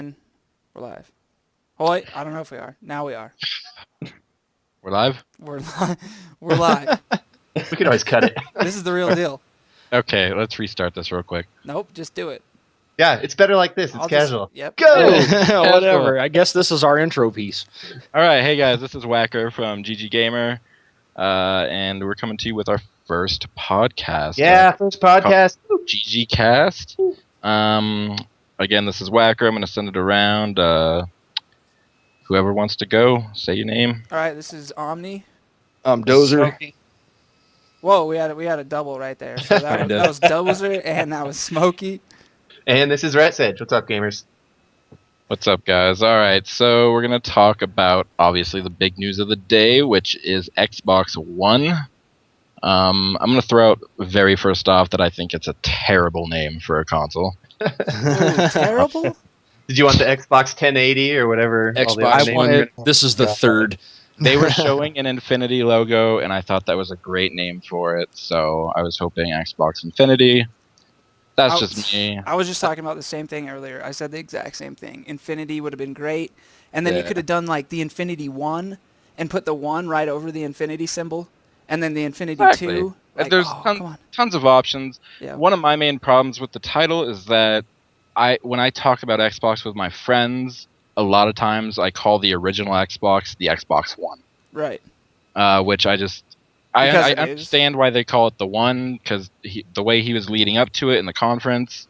And we're live. Oh, wait, I don't know if we are. Now we are. We're live? We're live. We can always cut it. This is the real deal. Okay, let's restart this real quick. Nope, just do it. Yeah, it's better like this. It's I'll casual. Yep. Go! Whatever. I guess this is our intro piece. All right, hey guys, this is Whacker from GG Gamer, and we're coming to you with our first podcast. Yeah, first podcast. GGcast. Again, this is Whacker. I'm going to send it around. Whoever wants to go, say your name. All right, this is Omni. Dozer. Whoa, we had a double right there. So that was Dozer, and that was Smokey. And this is Rat's Edge. What's up, gamers? What's up, guys? All right, so we're going to talk about, obviously, the big news of the day, which is Xbox One. I'm going to throw out very first off that I think it's a terrible name for a console. Ooh, terrible? Did you want the Xbox 1080 or whatever? Xbox One. This is the third. They were showing an Infinity logo, and I thought that was a great name for it, so I was hoping Xbox Infinity. That's just me. I was just talking about the same thing earlier. I said the exact same thing. Infinity would have been great, and then you could have done like the Infinity 1 and put the 1 right over the Infinity symbol, and then the Infinity 2. Like, there's tons of options. Yeah. One of my main problems with the title is that when I talk about Xbox with my friends, a lot of times I call the original Xbox the Xbox One. Right. Which I understand why they call it the One, because the way he was leading up to it in the conference,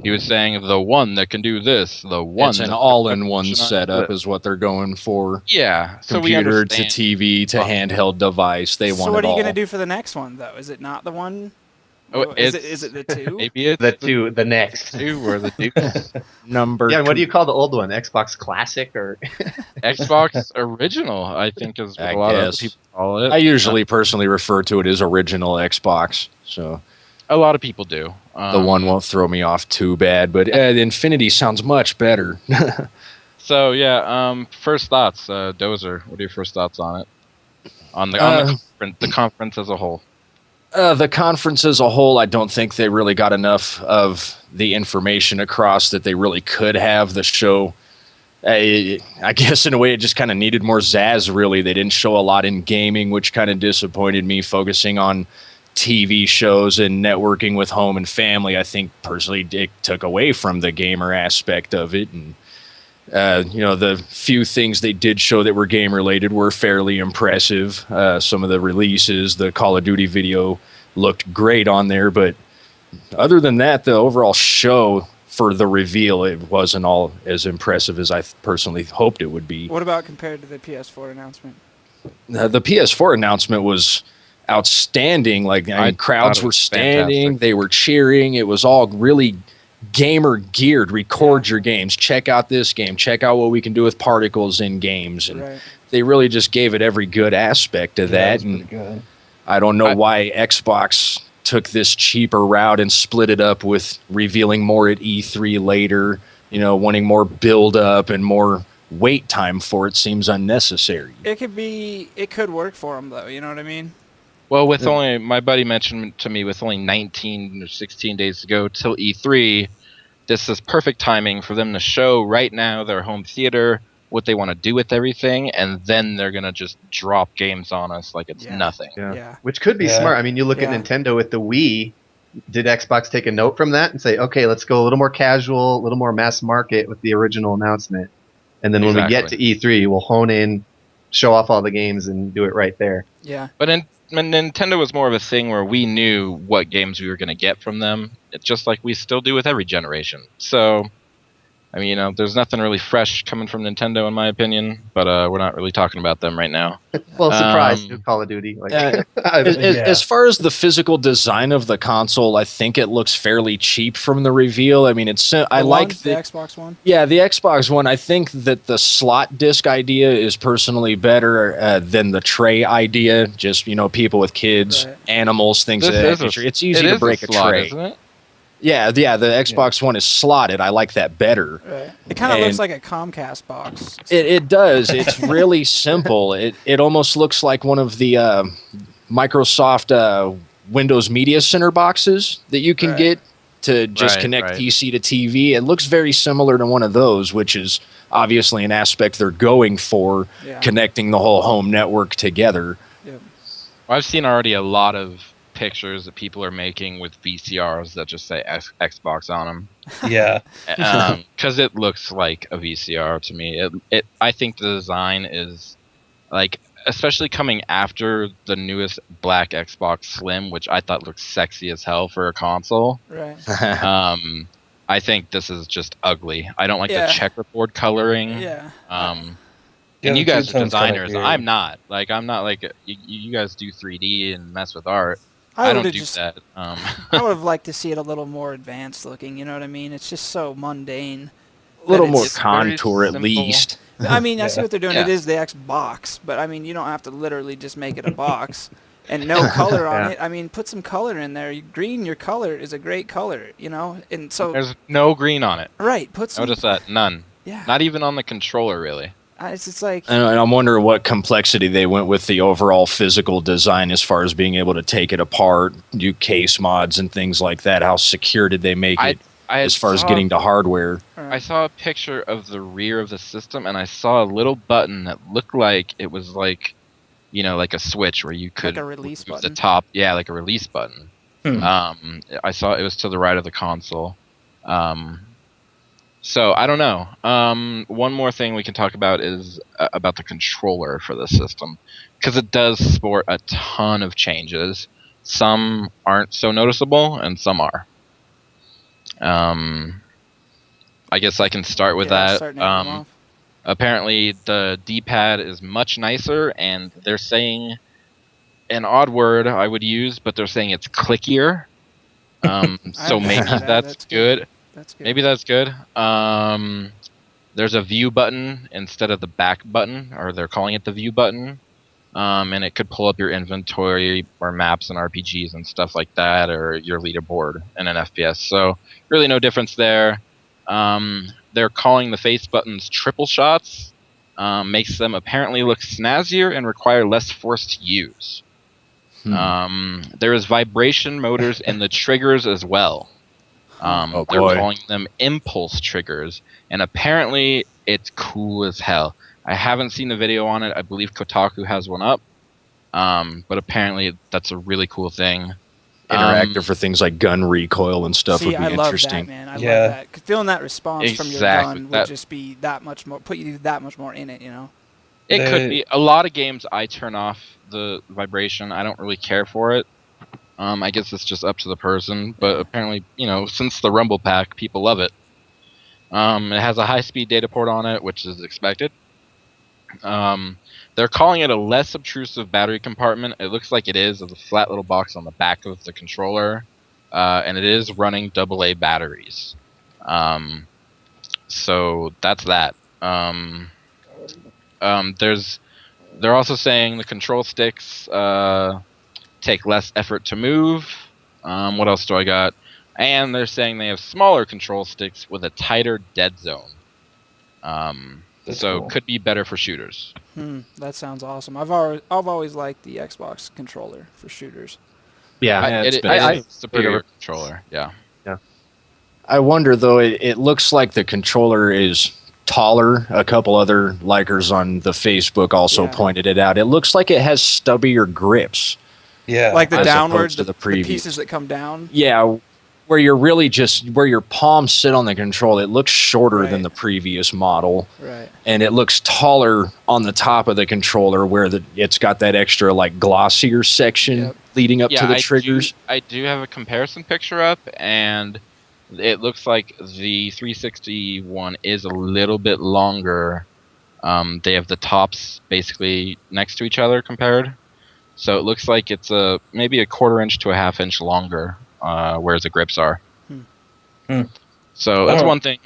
he was saying the one that can do this, the one. It's an all-in-one setup is what they're going for. Yeah. Computer to TV to handheld device. They want it all. So what are you going to do for the next one, though? Is it not the one? Oh, is it the 2? Maybe it's the 2, the next. 2 or the 2. Number. Yeah, and what do you call the old one? Xbox Classic or Xbox Original, I think is what a lot of people call it. I usually personally refer to it as original Xbox. So a lot of people do. The one won't throw me off too bad, but Infinity sounds much better. So yeah, first thoughts, Dozer. What are your first thoughts on it? On the conference as a whole. The conference as a whole, I don't think they really got enough of the information across that they really could have. The show, I guess in a way, it just kind of needed more zazz, really. They didn't show a lot in gaming, which kind of disappointed me, focusing on TV shows and networking with home and family. I think, personally, it took away from the gamer aspect of it. And, the few things they did show that were game-related were fairly impressive. Some of the releases, the Call of Duty video looked great on there, but other than that, the overall show for the reveal, it wasn't all as impressive as I personally hoped it would be. What about compared to the PS4 announcement? The PS4 announcement was outstanding. Crowds were standing, fantastic. They were cheering. It was all really gamer geared. Record your games, check out this game, check out what we can do with particles in games, and they really just gave it every good aspect of that. And good. I don't know why Xbox took this cheaper route and split it up with revealing more at E3 later, wanting more build up and more wait time for it seems unnecessary. It could work for them though, you know what I mean? Well, my buddy mentioned to me, with only 19 or 16 days to go till E3, this is perfect timing for them to show right now their home theater, what they want to do with everything, and then they're going to just drop games on us like it's nothing. Yeah. Which could be smart. I mean, you look at Nintendo with the Wii. Did Xbox take a note from that and say, okay, let's go a little more casual, a little more mass market with the original announcement, and then when we get to E3, we'll hone in, show off all the games, and do it right there. Yeah. But Nintendo was more of a thing where we knew what games we were going to get from them. It's just like we still do with every generation. So, I mean, there's nothing really fresh coming from Nintendo, in my opinion. But we're not really talking about them right now. Well, surprise, Call of Duty. As far as the physical design of the console, I think it looks fairly cheap from the reveal. I mean, the Xbox One. Yeah, the Xbox One. I think that the slot disc idea is personally better than the tray idea. Just people with kids, animals, things of that nature. It's easy to break a tray. Isn't it? Yeah, the Xbox One is slotted. I like that better. Right. It kind of looks like a Comcast box. It does. It's really simple. It almost looks like one of the Microsoft Windows Media Center boxes that you can get to just connect PC to TV. It looks very similar to one of those, which is obviously an aspect they're going for, connecting the whole home network together. Yeah. Well, I've seen already a lot of pictures that people are making with VCRs that just say Xbox on them. Yeah. Because it looks like a VCR to me. I think the design is like, especially coming after the newest black Xbox Slim, which I thought looked sexy as hell for a console. Right. I think this is just ugly. I don't like the checkerboard coloring. Yeah. And you guys are designers. I'm not. Like, I'm not like you guys do 3D and mess with art. I don't do that. I would have liked to see it a little more advanced looking. You know what I mean? It's just so mundane. A little more contour, at least. I mean, I see what they're doing. It is the Xbox, but I mean, you don't have to literally just make it a box and no color on it. I mean, put some color in there. Green, your color is a great color, you know. And so there's no green on it. Right. Put some. Notice that none. Yeah. Not even on the controller, really. It's just like. And I'm wondering what complexity they went with the overall physical design as far as being able to take it apart, do case mods and things like that. How secure did they make it as far as getting to hardware? I saw a picture of the rear of the system, and I saw a little button that looked like it was like, you know, like a switch where you could like a release move button. The top, like a release button. I saw it was to the right of the console. So I don't know. One more thing we can talk about is about the controller for the system, because it does sport a ton of changes. Some aren't so noticeable, and some are. I guess I can start with that. Apparently, the D-pad is much nicer, and they're saying an odd word I would use, but they're saying it's clickier. So maybe that's good. That's good. Maybe that's good. There's a view button instead of the back button, or they're calling it the view button. And it could pull up your inventory or maps and RPGs and stuff like that, or your leaderboard in an FPS. So really no difference there. They're calling the face buttons triple shots. Makes them apparently look snazzier and require less force to use. There is vibration motors in the triggers as well. They're calling them impulse triggers, and apparently it's cool as hell. I haven't seen the video on it. I believe Kotaku has one up, but apparently that's a really cool thing. Interactive for things like gun recoil and stuff would be interesting. Love that, man. I love that. Feeling that response from your gun would just be that much more, put you that much more in it, you know? It could be. A lot of games I turn off the vibration. I don't really care for it. I guess it's just up to the person, but apparently, you know, since the Rumble Pack, people love it. It has a high-speed data port on it, which is expected. They're calling it a less obtrusive battery compartment. It looks like it is, of the flat little box on the back of the controller, and it is running AA batteries. So that's that. They're also saying the control sticks take less effort to move. What else do I got? And they're saying they have smaller control sticks with a tighter dead zone. So cool. Could be better for shooters. That sounds awesome. I've always liked the Xbox controller for shooters. Yeah, it's a superior controller. Yeah. I wonder though. It looks like the controller is taller. A couple other likers on the Facebook also pointed it out. It looks like it has stubbier grips. Yeah, like the downwards, the pieces that come down. Yeah, where you're really just where your palms sit on the control. It looks shorter than the previous model, and it looks taller on the top of the controller, where it's got that extra like glossier section leading up to the triggers. I do have a comparison picture up, and it looks like the 360 one is a little bit longer. They have the tops basically next to each other compared. So it looks like it's maybe a 1/4 inch to a 1/2 inch longer, whereas the grips are. So that's one thing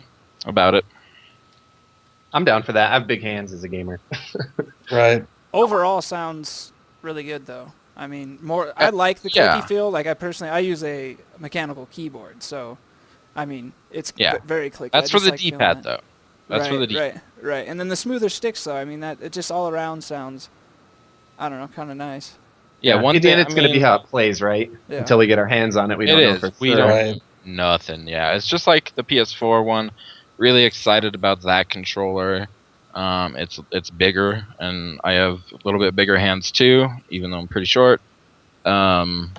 about it. I'm down for that. I have big hands as a gamer. Right. Overall, sounds really good though. I mean, I like the clicky feel. Like I use a mechanical keyboard, so I mean it's very clicky. That's for the D-pad though. That's for the D-pad. Right. And then the smoother sticks though. I mean it just all around sounds, I don't know, kind of nice. Yeah, one thing it's going to be how it plays, right? Yeah. Until we get our hands on it, we don't know for sure. Nothing. Yeah, it's just like the PS4 one. Really excited about that controller. It's bigger, and I have a little bit bigger hands too, even though I'm pretty short. And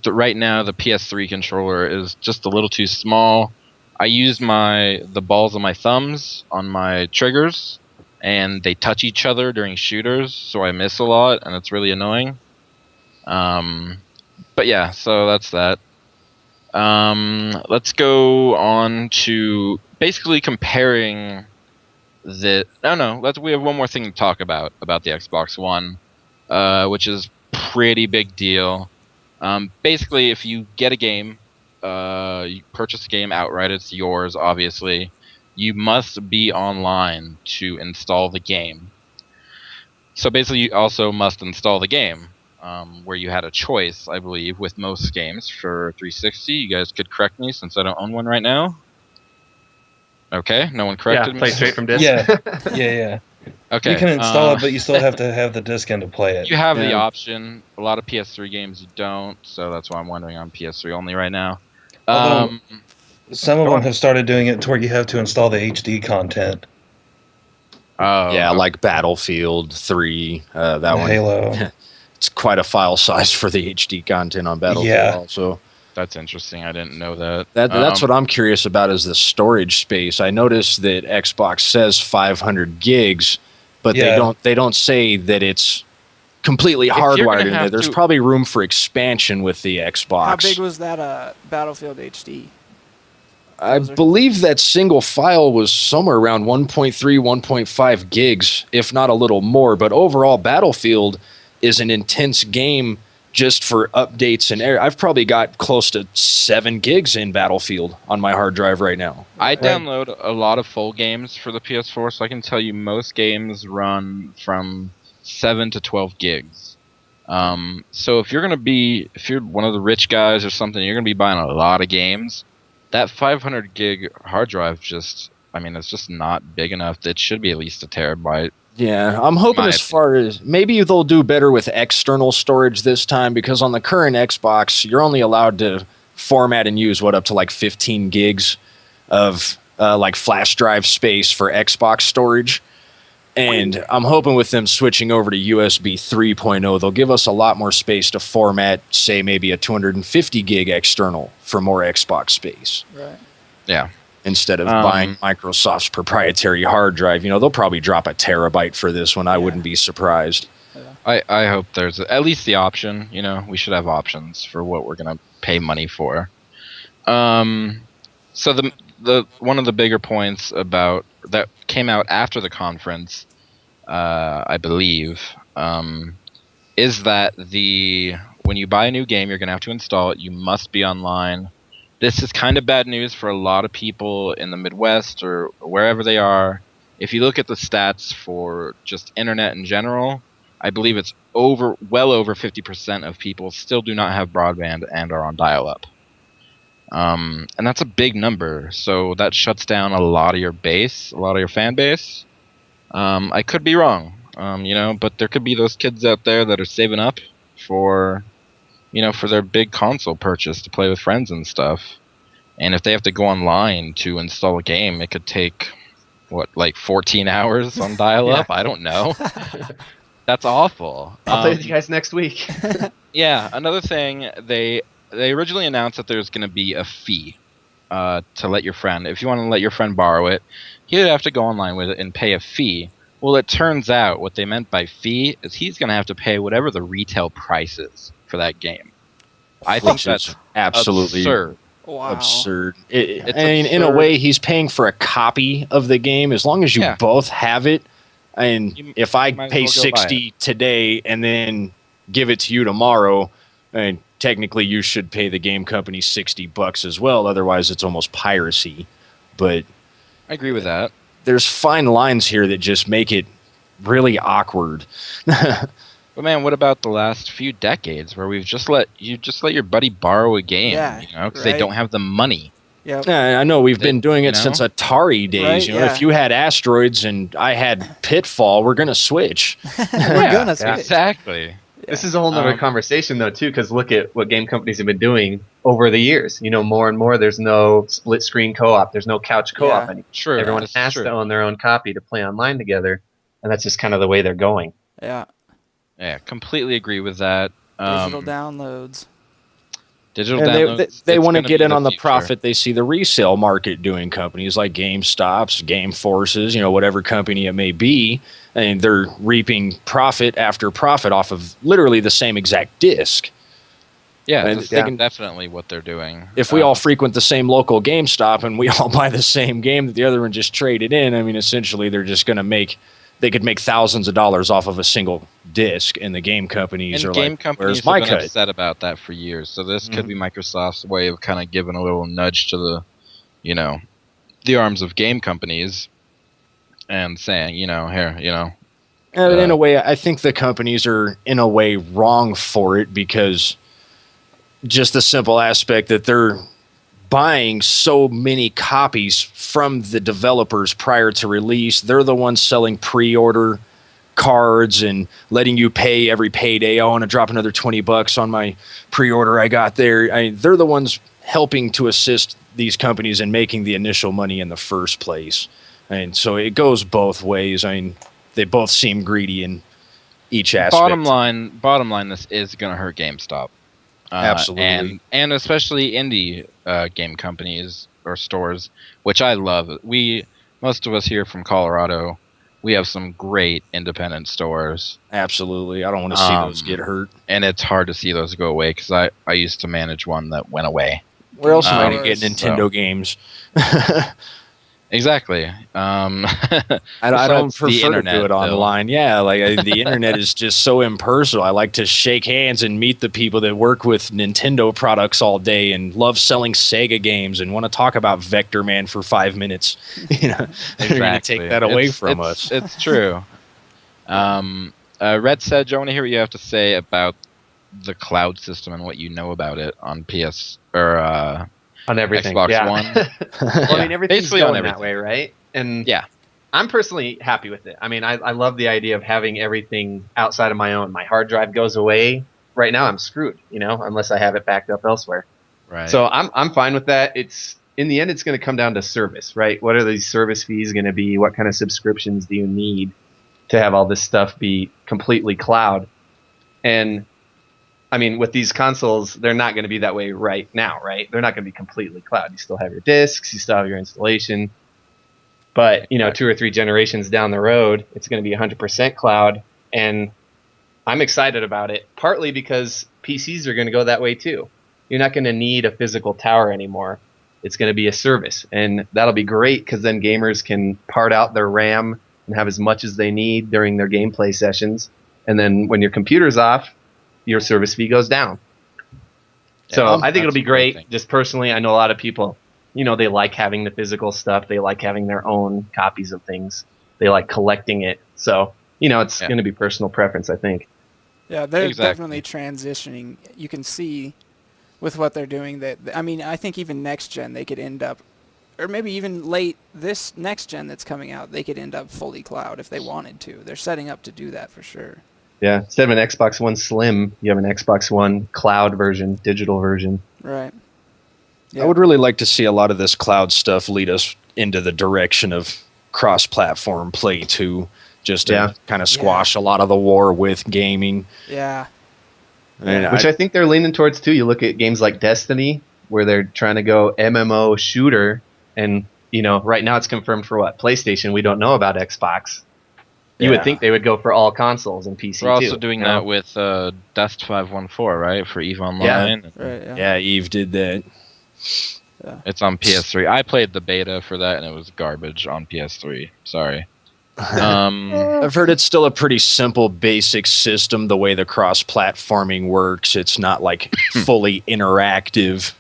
right now the PS3 controller is just a little too small. I use the balls of my thumbs on my triggers, and they touch each other during shooters, so I miss a lot, and it's really annoying. But yeah, so that's that. Let's go on to basically comparing the. No. We have one more thing to talk about the Xbox One, which is pretty big deal. Basically, if you get a game, you purchase a game outright, it's yours, obviously. You must be online to install the game. So basically, you also must install the game, where you had a choice, I believe, with most games for 360. You guys could correct me since I don't own one right now. Okay, no one corrected me. Play straight from disc. Yeah. Okay. You can install it, but you still have to have the disc in to play it. You have the option. A lot of PS3 games you don't, so that's why I'm wondering on PS3 only right now. Some of them have started doing it to where you have to install the HD content. Yeah, like Battlefield 3, that one. Halo. It's quite a file size for the HD content on Battlefield also. That's interesting. I didn't know that. That's what I'm curious about is the storage space. I noticed that Xbox says 500 gigs, but they don't say that it's completely hardwired in there. There's probably room for expansion with the Xbox. How big was that Battlefield HD? I believe that single file was somewhere around 1.3, 1.5 gigs, if not a little more. But overall, Battlefield is an intense game just for updates and I've probably got close to 7 gigs in Battlefield on my hard drive right now. I download a lot of full games for the PS4, so I can tell you most games run from 7 to 12 gigs. So if you're one of the rich guys or something, you're going to be buying a lot of games. That 500 gig hard drive it's just not big enough. It should be at least a terabyte. Yeah, I'm hoping as far as maybe they'll do better with external storage this time, because on the current Xbox, you're only allowed to format and use up to like 15 gigs of like flash drive space for Xbox storage. And I'm hoping with them switching over to USB 3.0, they'll give us a lot more space to format, say, maybe a 250 gig external for more Xbox space. Right. Yeah. Instead of buying Microsoft's proprietary hard drive. They'll probably drop a terabyte for this one. I wouldn't be surprised. Yeah. I hope there's at least the option. We should have options for what we're going to pay money for. So the one of the bigger points about that came out after the conference, I believe, is that when you buy a new game, you're going to have to install it. You must be online. This is kind of bad news for a lot of people in the Midwest or wherever they are. If you look at the stats for just internet in general, I believe it's well over 50% of people still do not have broadband and are on dial-up. And that's a big number, so that shuts down a lot of your base, a lot of your fan base. I could be wrong, but there could be those kids out there that are saving up for their big console purchase to play with friends and stuff. And if they have to go online to install a game, it could take, 14 hours on dial-up? I don't know. That's awful. I'll play with you guys next week. Yeah, another thing, they originally announced that there's going to be a fee to let your friend, if you want to let your friend borrow it, he'd have to go online with it and pay a fee. Well, it turns out what they meant by fee is he's going to have to pay whatever the retail price is for that game. I think that's absolutely absurd. Wow. Absurd. In a way, he's paying for a copy of the game as long as you both have it. And if I pay $60 today and then give it to you tomorrow, and technically you should pay the game company $60 as well. Otherwise, it's almost piracy. But I agree with that. There's fine lines here that just make it really awkward. But man, what about the last few decades where we've just let your buddy borrow a game, because they don't have the money. Yep. I know we've been doing it since Atari days. Right? If you had Asteroids and I had Pitfall, we're gonna switch. We're gonna switch. Exactly. This is a whole nother conversation, though, too, because look at what game companies have been doing over the years. More and more, there's no split-screen co-op. There's no couch co-op anymore. True. Everyone has to own their own copy to play online together, and that's just kind of the way they're going. Yeah. Yeah, completely agree with that. Digital downloads. They want to get in on the profit they see the resale market doing. Companies like GameStops, Game Forces, whatever company it may be, and they're reaping profit after profit off of literally the same exact disc. Yeah, that's definitely what they're doing. If we all frequent the same local GameStop and we all buy the same game that the other one just traded in, essentially they're just going to they could make thousands of dollars off of a single disc, and the game companies companies have been upset about that for years. So this could be Microsoft's way of kind of giving a little nudge to the, the arms of game companies, and saying, here. In a way, I think the companies are in a way wrong for it, because just the simple aspect that they're buying so many copies from the developers prior to release. They're the ones selling pre-order cards and letting you pay every payday. I want to drop another $20 on my pre-order I got there. They're the ones helping to assist these companies in making the initial money in the first place. And so it goes both ways. They both seem greedy in each aspect. Bottom line, this is going to hurt GameStop. Absolutely. And especially indie game companies or stores, which I love. Most of us here from Colorado, we have some great independent stores. Absolutely. I don't want to see those get hurt. And it's hard to see those go away, because I used to manage one that went away. Where else am I going to get Nintendo games? Exactly. I don't prefer to do it online. Yeah, the internet is just so impersonal. I like to shake hands and meet the people that work with Nintendo products all day and love selling Sega games and want to talk about Vector Man for 5 minutes. They're going to take that away from us. It's true. Red said, "I want to hear what you have to say about the cloud system and what you know about it on PS or on everything, Xbox One." Well, everything's basically going that way, right? And yeah, I'm personally happy with it. I love the idea of having everything outside of my own. My hard drive goes away. Right now, I'm screwed, unless I have it backed up elsewhere. Right. So I'm fine with that. It's in the end, it's going to come down to service, right? What are these service fees going to be? What kind of subscriptions do you need to have all this stuff be completely cloud? And with these consoles, they're not going to be that way right now, right? They're not going to be completely cloud. You still have your discs, you still have your installation. But, 2 or 3 generations down the road, it's going to be 100% cloud. And I'm excited about it, partly because PCs are going to go that way too. You're not going to need a physical tower anymore. It's going to be a service. And that'll be great, because then gamers can part out their RAM and have as much as they need during their gameplay sessions. And then when your computer's off, your service fee goes down. So I think it'll be great. Just personally, I know a lot of people, they like having the physical stuff. They like having their own copies of things. They like collecting it. So, it's going to be personal preference, I think. Yeah, they're definitely transitioning. You can see with what they're doing that, I think even next gen they could end up, or maybe even late this next gen that's coming out, they could end up fully cloud if they wanted to. They're setting up to do that for sure. Yeah, instead of an Xbox One Slim, you have an Xbox One cloud version, digital version. Right. Yeah. I would really like to see a lot of this cloud stuff lead us into the direction of cross-platform play too, just to kind of squash a lot of the war with gaming. Yeah. Which I think they're leaning towards too. You look at games like Destiny, where they're trying to go MMO shooter, and right now it's confirmed for what? PlayStation. We don't know about Xbox. You would think they would go for all consoles and PC too. We're also doing that with Dust 514, right? For EVE Online. Yeah, EVE did that. Yeah. It's on PS3. I played the beta for that, and it was garbage on PS3. Sorry. I've heard it's still a pretty simple, basic system, the way the cross-platforming works. It's not fully interactive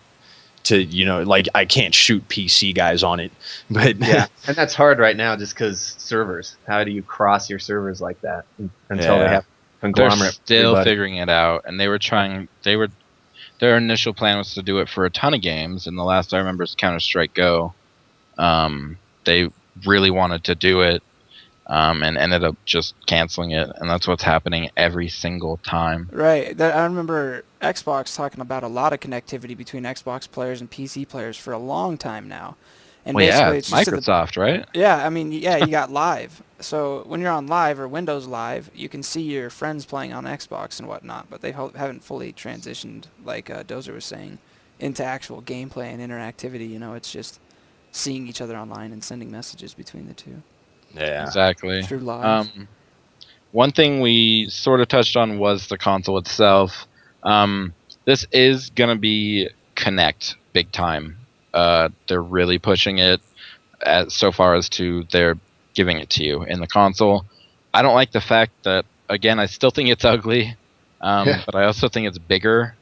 to, I can't shoot PC guys on it. But yeah, and that's hard right now just because servers. How do you cross your servers like that until they have conglomerate? They're still figuring it out, and their initial plan was to do it for a ton of games, and the last I remember is Counter-Strike Go. They really wanted to do it, and ended up just canceling it, and that's what's happening every single time. Right. I remember Xbox talking about a lot of connectivity between Xbox players and PC players for a long time now. And Well, basically yeah, it's just Microsoft, right? Yeah, I mean, yeah, you got live. So when you're on live or Windows Live, you can see your friends playing on Xbox and whatnot, but they haven't fully transitioned, like Dozer was saying, into actual gameplay and interactivity. You know, it's just seeing each other online and sending messages between the two. Yeah. Exactly. Through live. One thing we sort of touched on was the console itself. This is going to be Kinect big time. They're really pushing it so far as to they're giving it to you in the console. I don't like the fact that, again, I still think it's ugly, but I also think it's bigger.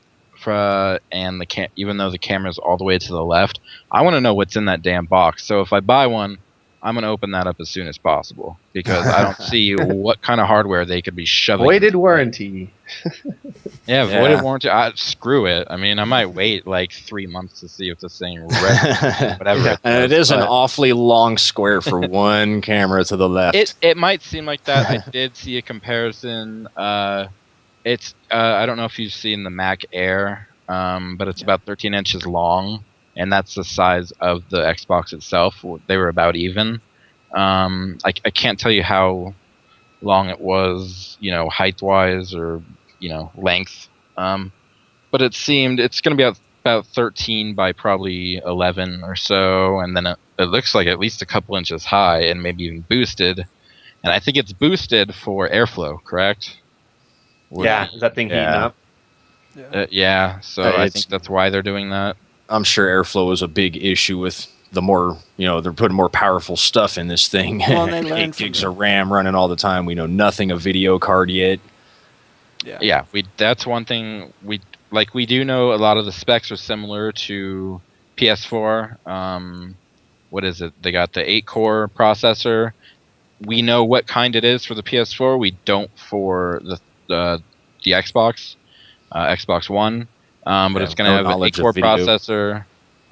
And even though the camera's all the way to the left, I want to know what's in that damn box. So if I buy one, I'm going to open that up as soon as possible because I don't see what kind of hardware they could be shoving. Voided warranty. Yeah, voided warranty. Screw it. I mean, I might wait like 3 months to see if this thing whatever. And it is an awfully long square for one camera to the left. It might seem like that. I did see a comparison. It's I don't know if you've seen the Mac Air, but it's about 13 inches long. And that's the size of the Xbox itself. They were about even. I can't tell you how long it was, height-wise or, length. But it seemed it's going to be about 13 by probably 11 or so. And then it looks like at least a couple inches high and maybe even boosted. And I think it's boosted for airflow, correct? Yeah, is that thing heating up? Yeah, so I think that's why they're doing that. I'm sure airflow is a big issue with the more, they're putting more powerful stuff in this thing. Well, they 8 gigs of RAM running all the time. We know nothing of video card yet. Yeah, that's one thing we do know a lot of the specs are similar to PS4. What is it? They got the 8-core processor. We know what kind it is for the PS4. We don't for the Xbox, Xbox One. But it's going to have an 8-core processor,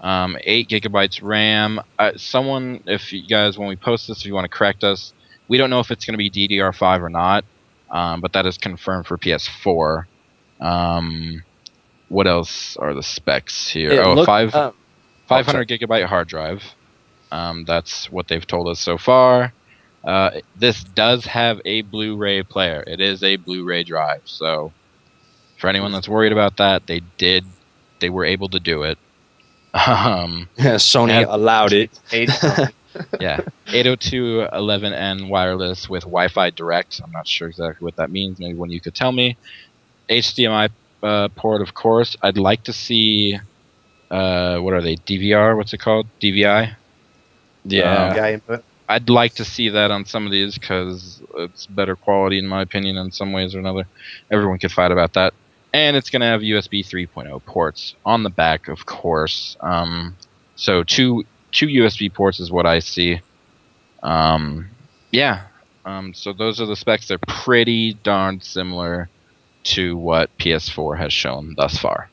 8 gigabytes RAM. Someone, if you guys, when we post this, if you want to correct us, we don't know if it's going to be DDR5 or not, but that is confirmed for PS4. What else are the specs here? 500 gigabyte hard drive. That's what they've told us so far. This does have a Blu-ray player. It is a Blu-ray drive, so for anyone that's worried about that, they were able to do it. Sony allowed it. Yeah, 802.11n wireless with Wi-Fi Direct. I'm not sure exactly what that means. Maybe one you could tell me. HDMI port, of course. I'd like to see, what are they? DVR? What's it called? DVI? Yeah. DVI input. I'd like to see that on some of these because it's better quality in my opinion in some ways or another. Everyone could fight about that. And it's going to have USB 3.0 ports on the back, of course. So two USB ports is what I see. So those are the specs. They're pretty darn similar to what PS4 has shown thus far.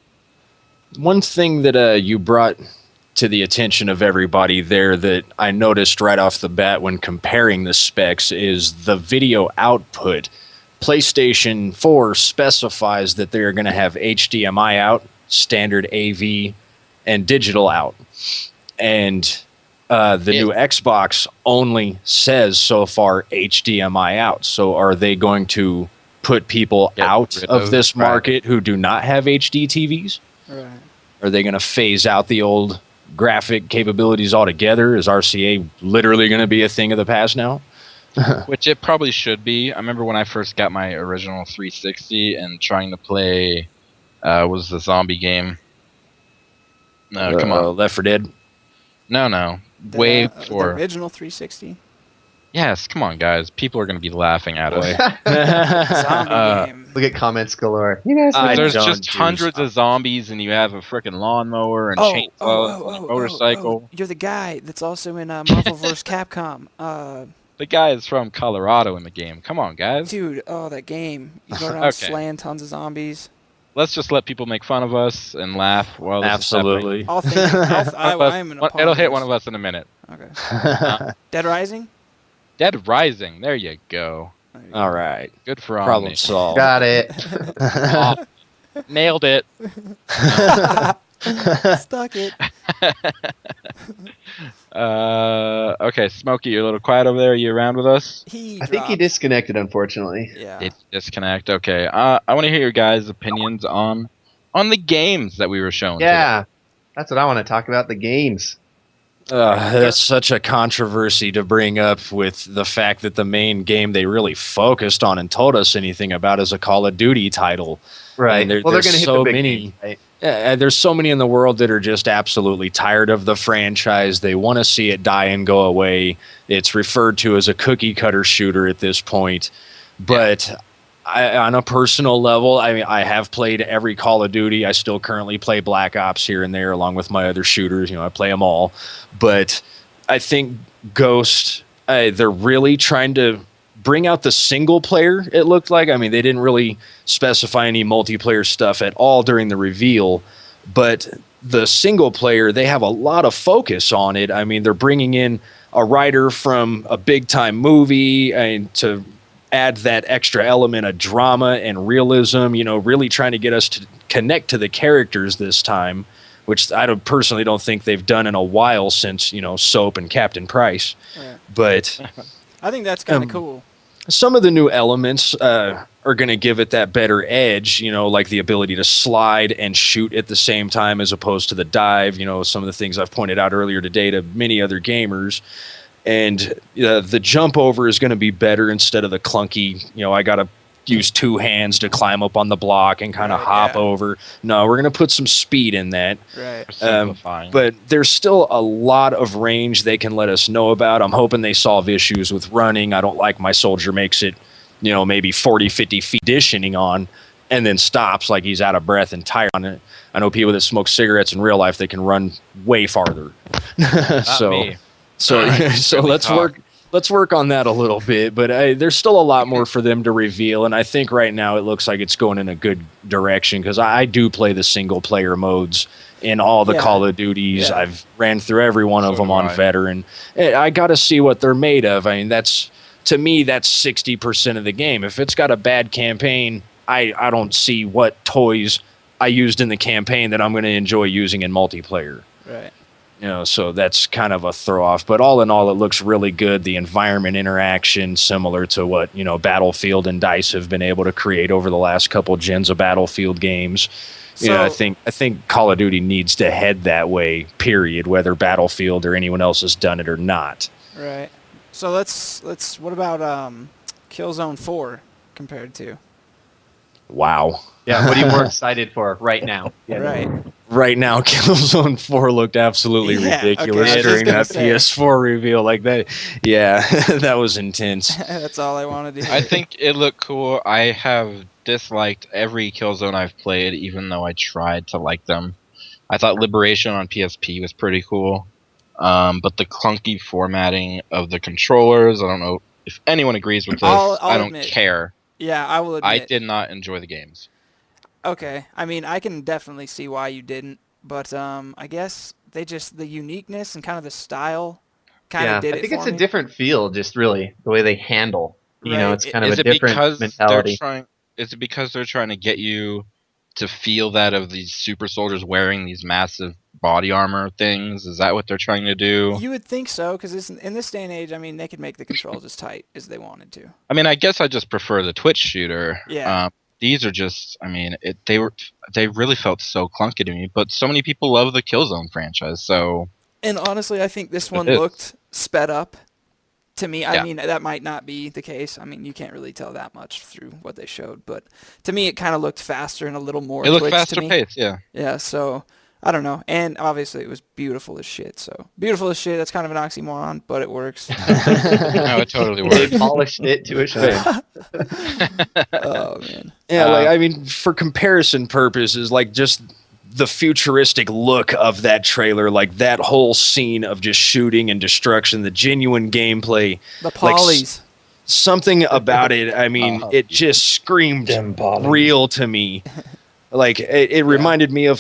One thing that you brought to the attention of everybody there that I noticed right off the bat when comparing the specs is the video output. PlayStation 4 specifies that they're going to have HDMI out, standard AV, and digital out. And the new Xbox only says so far HDMI out. So are they going to put people out of this market who do not have HD TVs? Right. Are they going to phase out the old graphic capabilities altogether? Is RCA literally going to be a thing of the past now? Which it probably should be. I remember when I first got my original 360 and trying to play, was the zombie game. No, come on. Left 4 Dead? No. Way before. The original 360? Yes, come on, guys. People are going to be laughing at us. Zombie game. Look at comments galore. You guys there's just hundreds of zombies, and you have a freaking lawnmower and chainsaw and motorcycle. You're the guy that's also in Marvel vs. Capcom. The guy is from Colorado in the game. Come on, guys. Dude, that game. You go around slaying tons of zombies. Let's just let people make fun of us and laugh while this Absolutely. I'll think. I'm an It'll hit one of us in a minute. Okay. Dead Rising? Dead Rising. There you go. All right. Good for Problem Omni. solved. Got it. Nailed it. Stuck it. Okay, Smokey, you're a little quiet over there. Are you around with us? I think he disconnected, unfortunately. Yeah. Did disconnect. Okay. I want to hear your guys' opinions on the games that we were shown. Yeah, that's what I want to talk about. The games. That's such a controversy to bring up with the fact that the main game they really focused on and told us anything about is a Call of Duty title. Right. And They're going to hit so the big many. games, right? There's so many in the world that are just absolutely tired of the franchise. They want to see it die and go away. It's referred to as a cookie cutter shooter at this point. But on a personal level, I have played every Call of Duty. I still currently play Black Ops here and there along with my other shooters. I play them all. But I think Ghost, they're really trying to bring out the single player, it looked like. They didn't really specify any multiplayer stuff at all during the reveal, but the single player, they have a lot of focus on it. They're bringing in a writer from a big time movie and to add that extra element of drama and realism, really trying to get us to connect to the characters this time, which I personally don't think they've done in a while since, Soap and Captain Price. Right. But I think that's kind of cool. Some of the new elements are going to give it that better edge, like the ability to slide and shoot at the same time as opposed to the dive, some of the things I've pointed out earlier today to many other gamers. And the jump over is going to be better instead of the clunky, I got to use two hands to climb up on the block and kind of hop over. No, we're going to put some speed in that. Right. But there's still a lot of range they can let us know about. I'm hoping they solve issues with running. I don't like my soldier makes it, maybe 40, 50 feet conditioning on and then stops like he's out of breath and tired on it. I know people that smoke cigarettes in real life, they can run way farther. So let's work on that a little bit, but there's still a lot more for them to reveal, and I think right now it looks like it's going in a good direction because I do play the single player modes in all the Call of Duties. Yeah. I've ran through every one of them on Veteran. I got to see what they're made of. To me, that's 60% of the game. If it's got a bad campaign, I don't see what toys I used in the campaign that I'm going to enjoy using in multiplayer. Right. So that's kind of a throw off, but all in all, it looks really good. The environment interaction, similar to what, Battlefield and DICE have been able to create over the last couple gens of Battlefield games. I think Call of Duty needs to head that way, period, whether Battlefield or anyone else has done it or not. Right. So let's what about Killzone 4 compared to? Wow. Yeah, what are you more excited for right now? Right. Right now, Killzone 4 looked absolutely ridiculous during that PS4 reveal like that. Yeah, that was intense. That's all I wanted to hear. I think it looked cool. I have disliked every Killzone I've played, even though I tried to like them. I thought Liberation on PSP was pretty cool. But the clunky formatting of the controllers, I don't know if anyone agrees with this. I don't care. Yeah, I will admit. I did not enjoy the games. Okay. I can definitely see why you didn't, but I guess the uniqueness and kind of the style kind of did it for me. I think it's a different feel, just really, the way they handle. It's kind of a different mentality. Is it because they're trying to get you to feel that of these super soldiers wearing these massive body armor things? Is that what they're trying to do? You would think so, because in this day and age, they could make the controls as tight as they wanted to. I guess I just prefer the Twitch shooter. Yeah. These are just, they really felt so clunky to me, but so many people love the Killzone franchise, so. And honestly, I think this one looked sped up to me. That might not be the case. You can't really tell that much through what they showed, but to me, it kind of looked faster and a little more. It looked faster paced, yeah. Yeah, so I don't know. And obviously, it was beautiful as shit. So beautiful as shit. That's kind of an oxymoron, but it works. No, it totally works. They polished it to a shame. Oh man. Yeah, for comparison purposes, just the futuristic look of that trailer, that whole scene of just shooting and destruction, the genuine gameplay, the polys. Something about it. It just screamed real to me. It reminded me of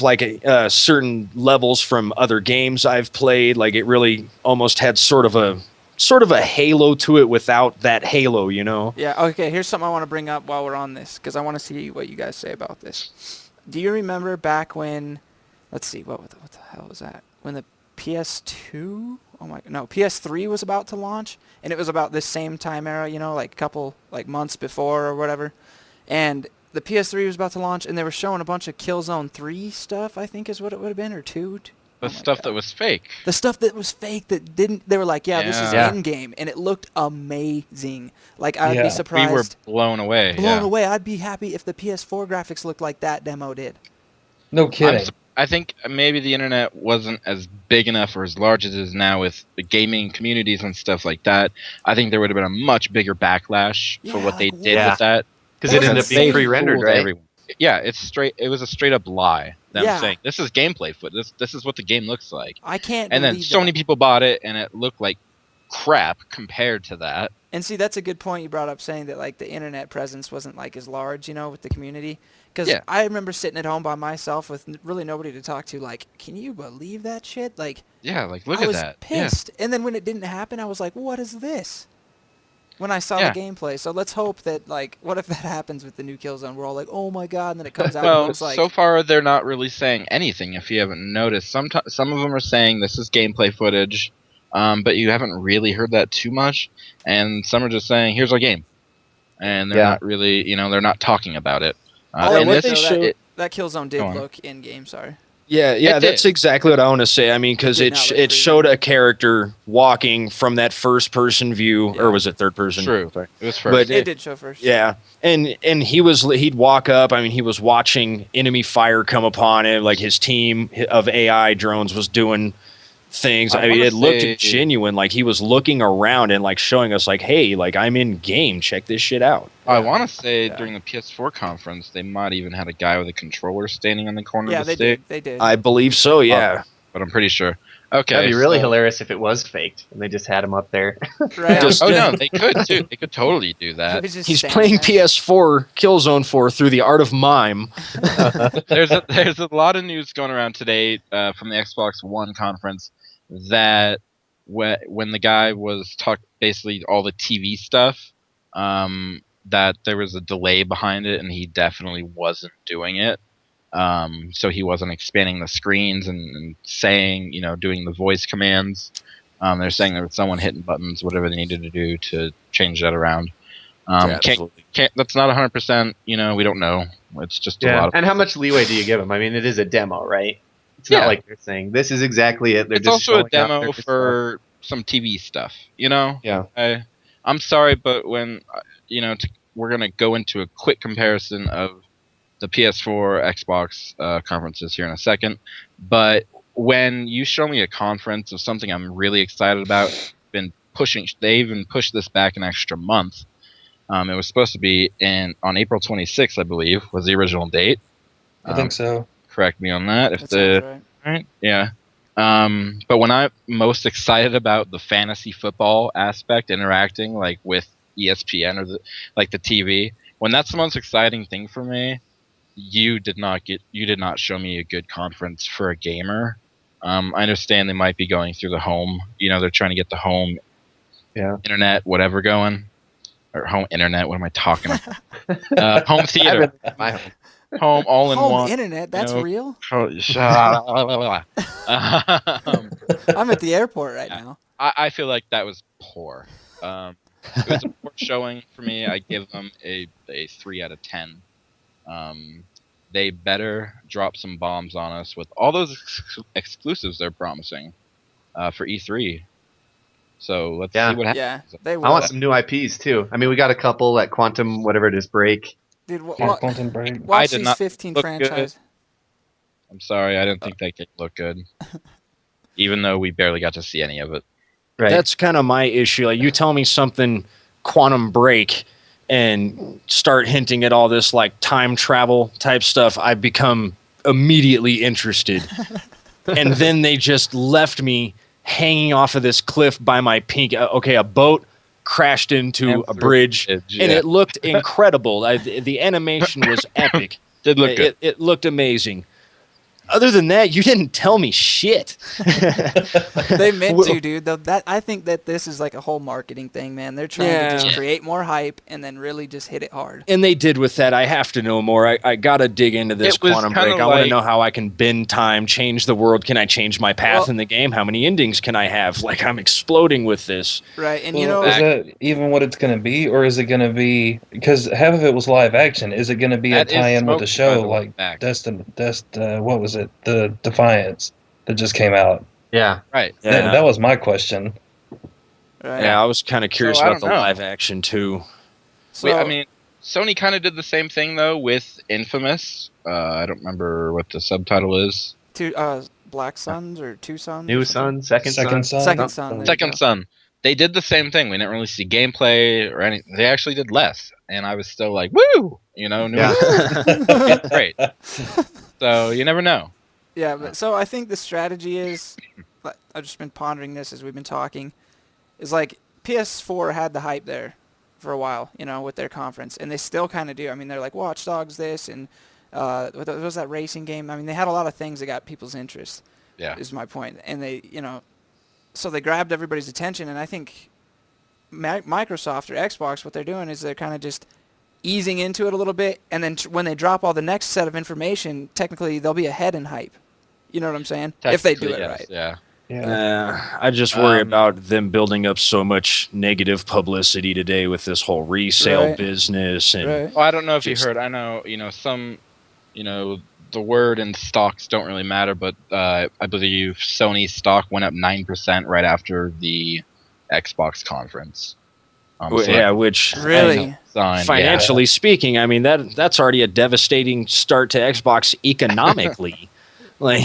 certain levels from other games I've played. It really almost had sort of a sort of a halo to it without that halo, you know? Yeah, okay, here's something I want to bring up while we're on this, because I want to see what you guys say about this. Do you remember back when, let's see, what the hell was that? When the PS2, PS3 was about to launch, and it was about this same time era, you know, like a couple, like months before or whatever, and the PS3 was about to launch, and they were showing a bunch of Killzone 3 stuff, I think is what it would have been, or 2. The stuff that was fake. The stuff that was fake that didn't. They were like, this is in game, and it looked amazing. Like I'd be surprised. We were blown away. Blown away. I'd be happy if the PS4 graphics looked like that demo did. No kidding. I think maybe the internet wasn't as big enough or as large as it is now with the gaming communities and stuff like that. I think there would have been a much bigger backlash for what they did with that. Because it ended up being pre-rendered, right? Everyone. Yeah, it was a straight up lie. Them saying this is gameplay footage. This is what the game looks like. I can't. And then so many people bought it, and it looked like crap compared to that. And see, that's a good point you brought up, saying that like the internet presence wasn't like as large, you know, with the community. Because I remember sitting at home by myself with really nobody to talk to. Like, can you believe that shit? Like, look at that. I was pissed. And then when it didn't happen, I was like, what is this? When I saw the gameplay. So let's hope that, like, what if that happens with the new Killzone? We're all like, oh my god, and then it comes out and it's like... so far they're not really saying anything, if you haven't noticed. Some of them are saying this is gameplay footage, but you haven't really heard that too much. And some are just saying, here's our game. And they're not really, they're not talking about it. That Killzone did look in-game, sorry. Yeah, that's exactly what I want to say. I mean, because it showed a character walking from that first-person view, or was it third-person? True, it was first. But it did show first. Yeah, and he'd walk up. I mean, he was watching enemy fire come upon him. Like his team of AI drones was doing things. I mean, it looked genuine. Like he was looking around and like showing us, like, hey, like I'm in game. Check this shit out. I want to say during the PS4 conference, they might even had a guy with a controller standing on the corner of the stage. They did. I believe so, yeah. But I'm pretty sure. Okay. That'd be really hilarious if it was faked and they just had him up there. Right. No, they could too. They could totally do that. He's playing PS4 Killzone 4 through the art of mime. There's a lot of news going around today from the Xbox One conference that when the guy was talking basically all the TV stuff, that there was a delay behind it, and he definitely wasn't doing it. So he wasn't expanding the screens and saying, doing the voice commands. They're saying there was someone hitting buttons, whatever they needed to do to change that around. Can't, that's not 100%. We don't know. It's just a lot of. And how much leeway do you give them? I mean, it is a demo, right? It's not like they're saying this is exactly it. They're it's just also a demo for some TV stuff. Yeah. I'm sorry, but when we're gonna go into a quick comparison of the PS4, Xbox conferences here in a second. But when you show me a conference of something I'm really excited about, they even pushed this back an extra month. It was supposed to be on April 26th, I believe, was the original date. I think so. Correct me on that. That sounds right. Yeah. But when I'm most excited about the fantasy football aspect, interacting like with ESPN or the TV, when that's the most exciting thing for me, you did not show me a good conference for a gamer. I understand they might be going through the home. They're trying to get the home, internet, whatever going, or home internet. What am I talking about? Home theater. My home. Home all in home one. Internet, that's real? I'm at the airport right now. I feel like that was poor. It was a poor showing for me. I give them a 3 out of 10. They better drop some bombs on us with all those exclusives they're promising for E3. So let's see what happens. Yeah, they will. I want some new IPs too. I mean, we got a couple like Quantum, whatever it is, Break. Dude, Quantum Break. Watch these 15 franchises. I'm sorry, I didn't think that game looked good. Even though we barely got to see any of it. Right. That's kind of my issue. Like, you tell me something Quantum Break and start hinting at all this like time travel type stuff, I become immediately interested. And then they just left me hanging off of this cliff by my pink. Okay, a boat crashed into a bridge, and it looked incredible. The animation was epic. Did look good. It looked amazing. Other than that, you didn't tell me shit. They meant to, dude. That I think that this is like a whole marketing thing, man. They're trying to just create more hype and then really just hit it hard. And they did with that. I have to know more. I got to dig into this Quantum Break. I want to know how I can bend time, change the world. Can I change my path in the game? How many endings can I have? Like, I'm exploding with this. Right, and is that even what it's going to be, or is it going to be, because half of it was live action, is it going to be a tie-in with the show, like what was it, the Defiance that just came out? Yeah. Right. Yeah. That was my question. Right. Yeah, I was kind of curious about the live action, too. So, I mean, Sony kind of did the same thing, though, with Infamous. I don't remember what the subtitle is. Black Suns or Two Suns? New Sun, Second Sun. Second Sun. Second Sun. They did the same thing. We didn't really see gameplay or anything. They actually did less. And I was still like, woo! It's great. So you never know. Yeah, but so I think the strategy is, I've just been pondering this as we've been talking, is like PS4 had the hype there for a while, with their conference. And they still kind of do. I mean, they're like, Watch Dogs this and what was that racing game? I mean, they had a lot of things that got people's interest. Yeah, is my point. And they, so they grabbed everybody's attention. And I think Microsoft or Xbox, what they're doing is they're kind of just easing into it a little bit. And then when they drop all the next set of information, technically they'll be ahead in hype. You know what I'm saying? If they do it right. Yeah. I just worry about them building up so much negative publicity today with this whole resale business. And Well, I don't know if you heard. I know, some, the word and stocks don't really matter, but I believe Sony's stock went up 9% right after the Xbox conference. Which really, financially speaking, I mean that's already a devastating start to Xbox economically. Like,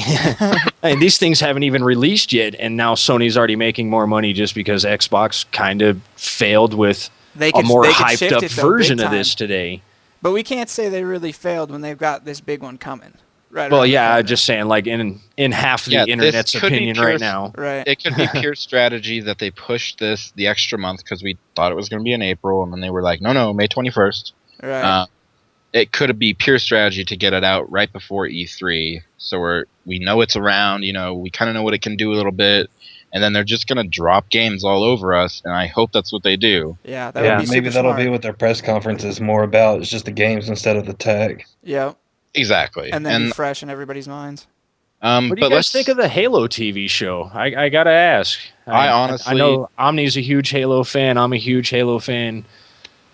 these things haven't even released yet, and now Sony's already making more money just because Xbox kind of failed with a more hyped up version of this today. But we can't say they really failed when they've got this big one coming. Right. Well, yeah, I'm just saying, like in half the internet's opinion right now. Right. It could be pure strategy that they pushed the extra month because we thought it was going to be in April, and then they were like, no, May 21st. Right. It could be pure strategy to get it out right before E3, so we know it's around. We kind of know what it can do a little bit, and then they're just going to drop games all over us, and I hope that's what they do. Yeah, that would be maybe that'll smart. be what their press conference is more about. It's just the games instead of the tech. Yeah. Exactly. And then be fresh in everybody's minds. What do you guys think of the Halo TV show? I got to ask. I honestly... I know Omni's a huge Halo fan. I'm a huge Halo fan.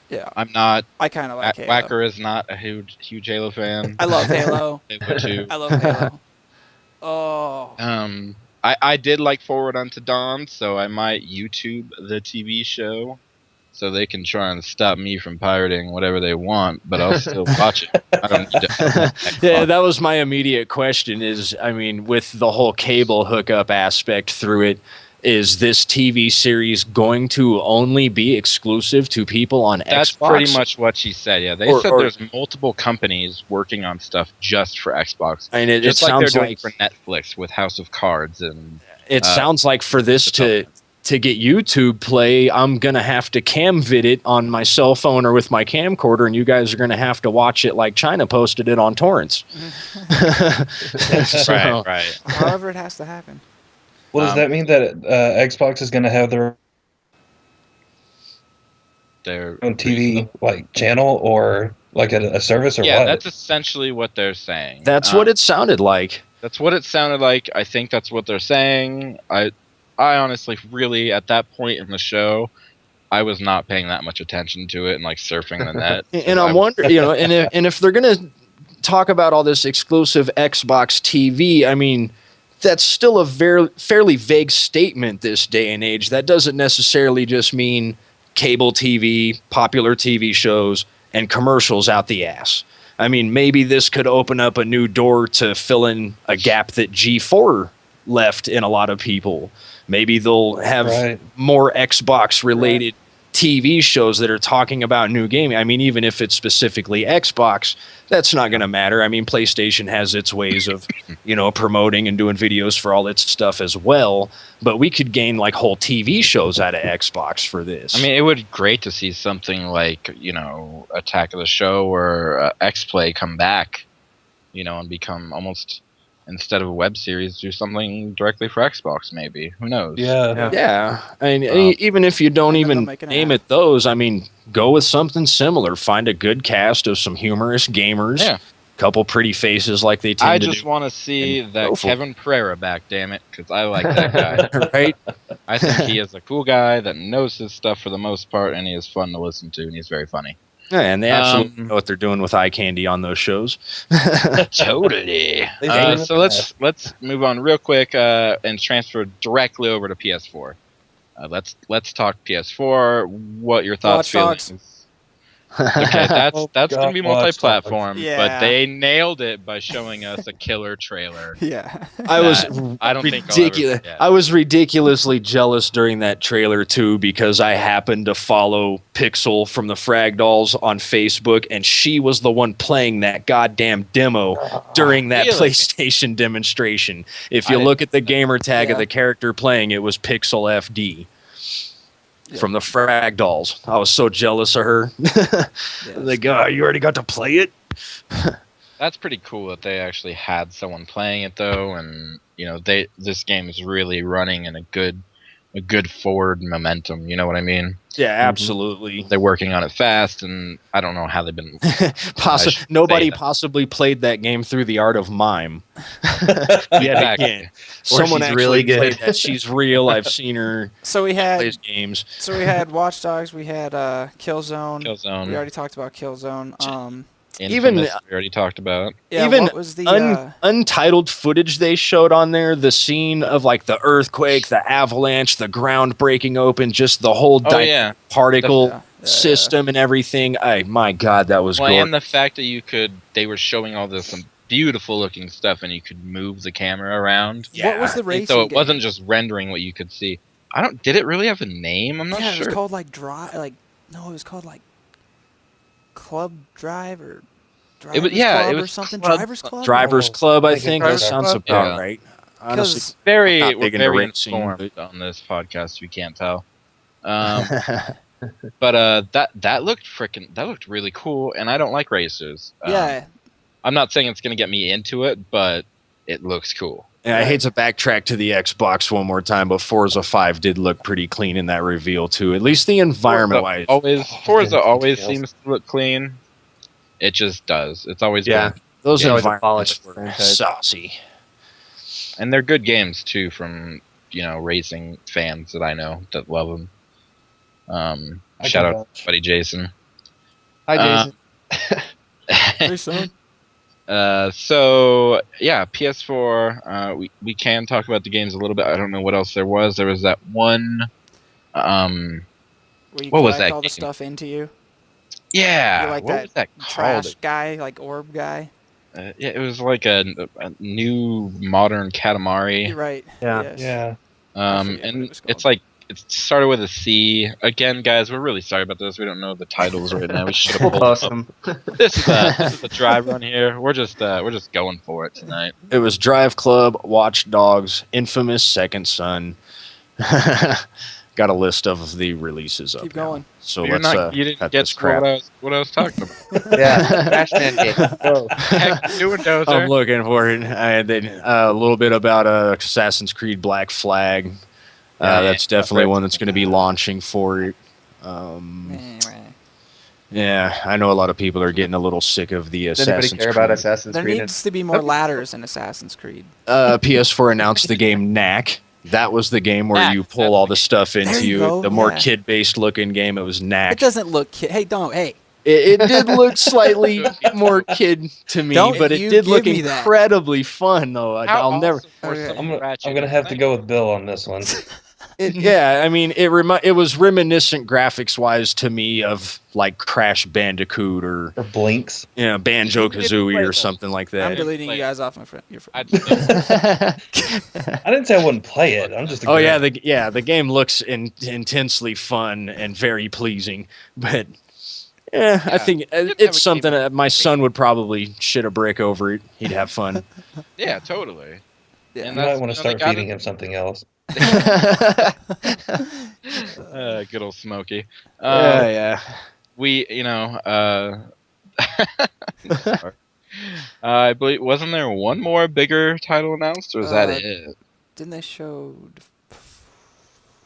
Yeah. I'm not. I kind of like Halo. Whacker is not a huge Halo fan. I love Halo. I love Halo. Oh. I did like Forward Unto Dawn, so I might YouTube the TV show so they can try and stop me from pirating whatever they want, but I'll still watch it. I don't need to. Yeah, that was my immediate question is, I mean, with the whole cable hookup aspect through it, is this TV series going to only be exclusive to people on Xbox? That's pretty much what she said, yeah. They said there's multiple companies working on stuff just for Xbox. I mean, just like they're doing for Netflix with House of Cards. And it sounds like for this to get YouTube play, I'm going to have to cam vid it on my cell phone or with my camcorder, and you guys are going to have to watch it like China posted it on torrents. Right. However it has to happen. Well, does that mean that Xbox is going to have their own TV like channel or like a service or what? Yeah, that's essentially what they're saying. That's what it sounded like. That's what it sounded like. I think that's what they're saying. I honestly, really, at that point in the show, I was not paying that much attention to it and like surfing the net. And I'm wondering, and if they're going to talk about all this exclusive Xbox TV, I mean, that's still a fairly vague statement this day and age. That doesn't necessarily just mean cable TV, popular TV shows, and commercials out the ass. I mean, maybe this could open up a new door to fill in a gap that G4 left in a lot of people. Maybe they'll have more Xbox-related TV shows that are talking about new gaming. I mean, even if it's specifically Xbox, that's not going to matter. I mean, PlayStation has its ways of, promoting and doing videos for all its stuff as well. But we could gain like whole TV shows out of Xbox for this. I mean, it would be great to see something like, Attack of the Show or X-Play come back, and become almost instead of a web series, do something directly for Xbox. Maybe, who knows? Yeah. I mean, even if you don't even aim at those, I mean, go with something similar. Find a good cast of some humorous gamers. Yeah. Couple pretty faces like they tend to do. I just want to see that Kevin Pereira back, damn it, because I like that guy. Right? I think he is a cool guy that knows his stuff for the most part, and he is fun to listen to, and he's very funny. Yeah, and they absolutely know what they're doing with eye candy on those shows. Totally. So let's move on real quick and transfer directly over to PS4. Let's talk PS4. What your thoughts, feelings? Okay, that's gonna be multi-platform, but they nailed it by showing us a killer trailer. Yeah, I was ridiculously jealous during that trailer too, because I happened to follow Pixel from the Frag Dolls on Facebook, and she was the one playing that goddamn demo during that PlayStation demonstration. If you look at the gamer tag of the character playing, it was Pixel FD. From the Frag Dolls. I was so jealous of her. Like, you already got to play it? That's pretty cool that they actually had someone playing it, though, and this game is really running in a good forward momentum. You know what I mean? Yeah, absolutely. They're working on it fast, and I don't know how they've been. Nobody possibly played that game through the art of mime. Yet again, someone actually really played that. She's real. I've seen her. So we had plays games. So we had Watch Dogs. We had Killzone. Killzone. We already talked about Killzone. Infamous, we already talked about. Yeah, even what was the untitled footage they showed on there, the scene of like the earthquake, the avalanche, the ground breaking open, just the whole particle system and everything. My God, that was gorgeous. And the fact that they were showing all this beautiful looking stuff, and you could move the camera around. Yeah. What was the racing So it game? wasn't just rendering what you could see. Did it really have a name? I'm not sure. Yeah, it was called like it was called like Club Drive or Drivers Club or something. Drivers Club. Drivers Club, I think that sounds about right. Honestly, very informed on this podcast. We can't tell. But that looked really cool, and I don't like racers. I'm not saying it's going to get me into it, but it looks cool. And I hate to backtrack to the Xbox one more time, but Forza 5 did look pretty clean in that reveal too. At least the environment-wise. Forza always seems to look clean. It just does. It's always been. Those environments were saucy. And they're good games too, from racing fans that I know that love them. Shout out to buddy Jason. Hi, Jason. Hey, son. So yeah, PS4. We can talk about the games a little bit. I don't know what else there was. There was that one. Where you what was that? All the stuff into you. Yeah. You're like what was that trash called? guy, like orb guy. Yeah, it was like a new modern Katamari. You're right. Yeah. And it's like. It started with a C. Again, guys, we're really sorry about this. We don't know the titles right now. We should have pulled them. This is a drive run here. We're just going for it tonight. It was Drive Club, Watch Dogs, Infamous, Second Son. Got a list of the releases up. Keep going. So you didn't cut get this crap. What I was talking about. Crash Bandit. Doing Dozer. I'm looking for it. A little bit about Assassin's Creed Black Flag. That's definitely one that's going to be launching for it. Yeah, I know a lot of people are getting a little sick of the Assassin's Creed. Does anybody care about Assassin's Creed? There needs to be more ladders in Assassin's Creed. PS4 announced the game Knack. That was the game where you pull all the stuff into you. The more kid-based looking game, it was Knack. It doesn't look kid. Hey, don't. Hey. It did look slightly more kid to me, but it did look incredibly fun, though. I'll never. I'm gonna have to go with Bill on this one. I mean, it was reminiscent graphics-wise to me of like Crash Bandicoot or Blinks. Banjo-Kazooie or something like that. I'm deleting you guys off my friend. I didn't say I wouldn't play it. I'm just. The game looks intensely fun and very pleasing, but. I think it's something that my son would probably shit a brick over it. He'd have fun. Yeah, totally. Yeah. And you might want to start feeding him something else. Good old Smokey. Yeah. We, I believe wasn't there one more bigger title announced, or is that it? Didn't they show?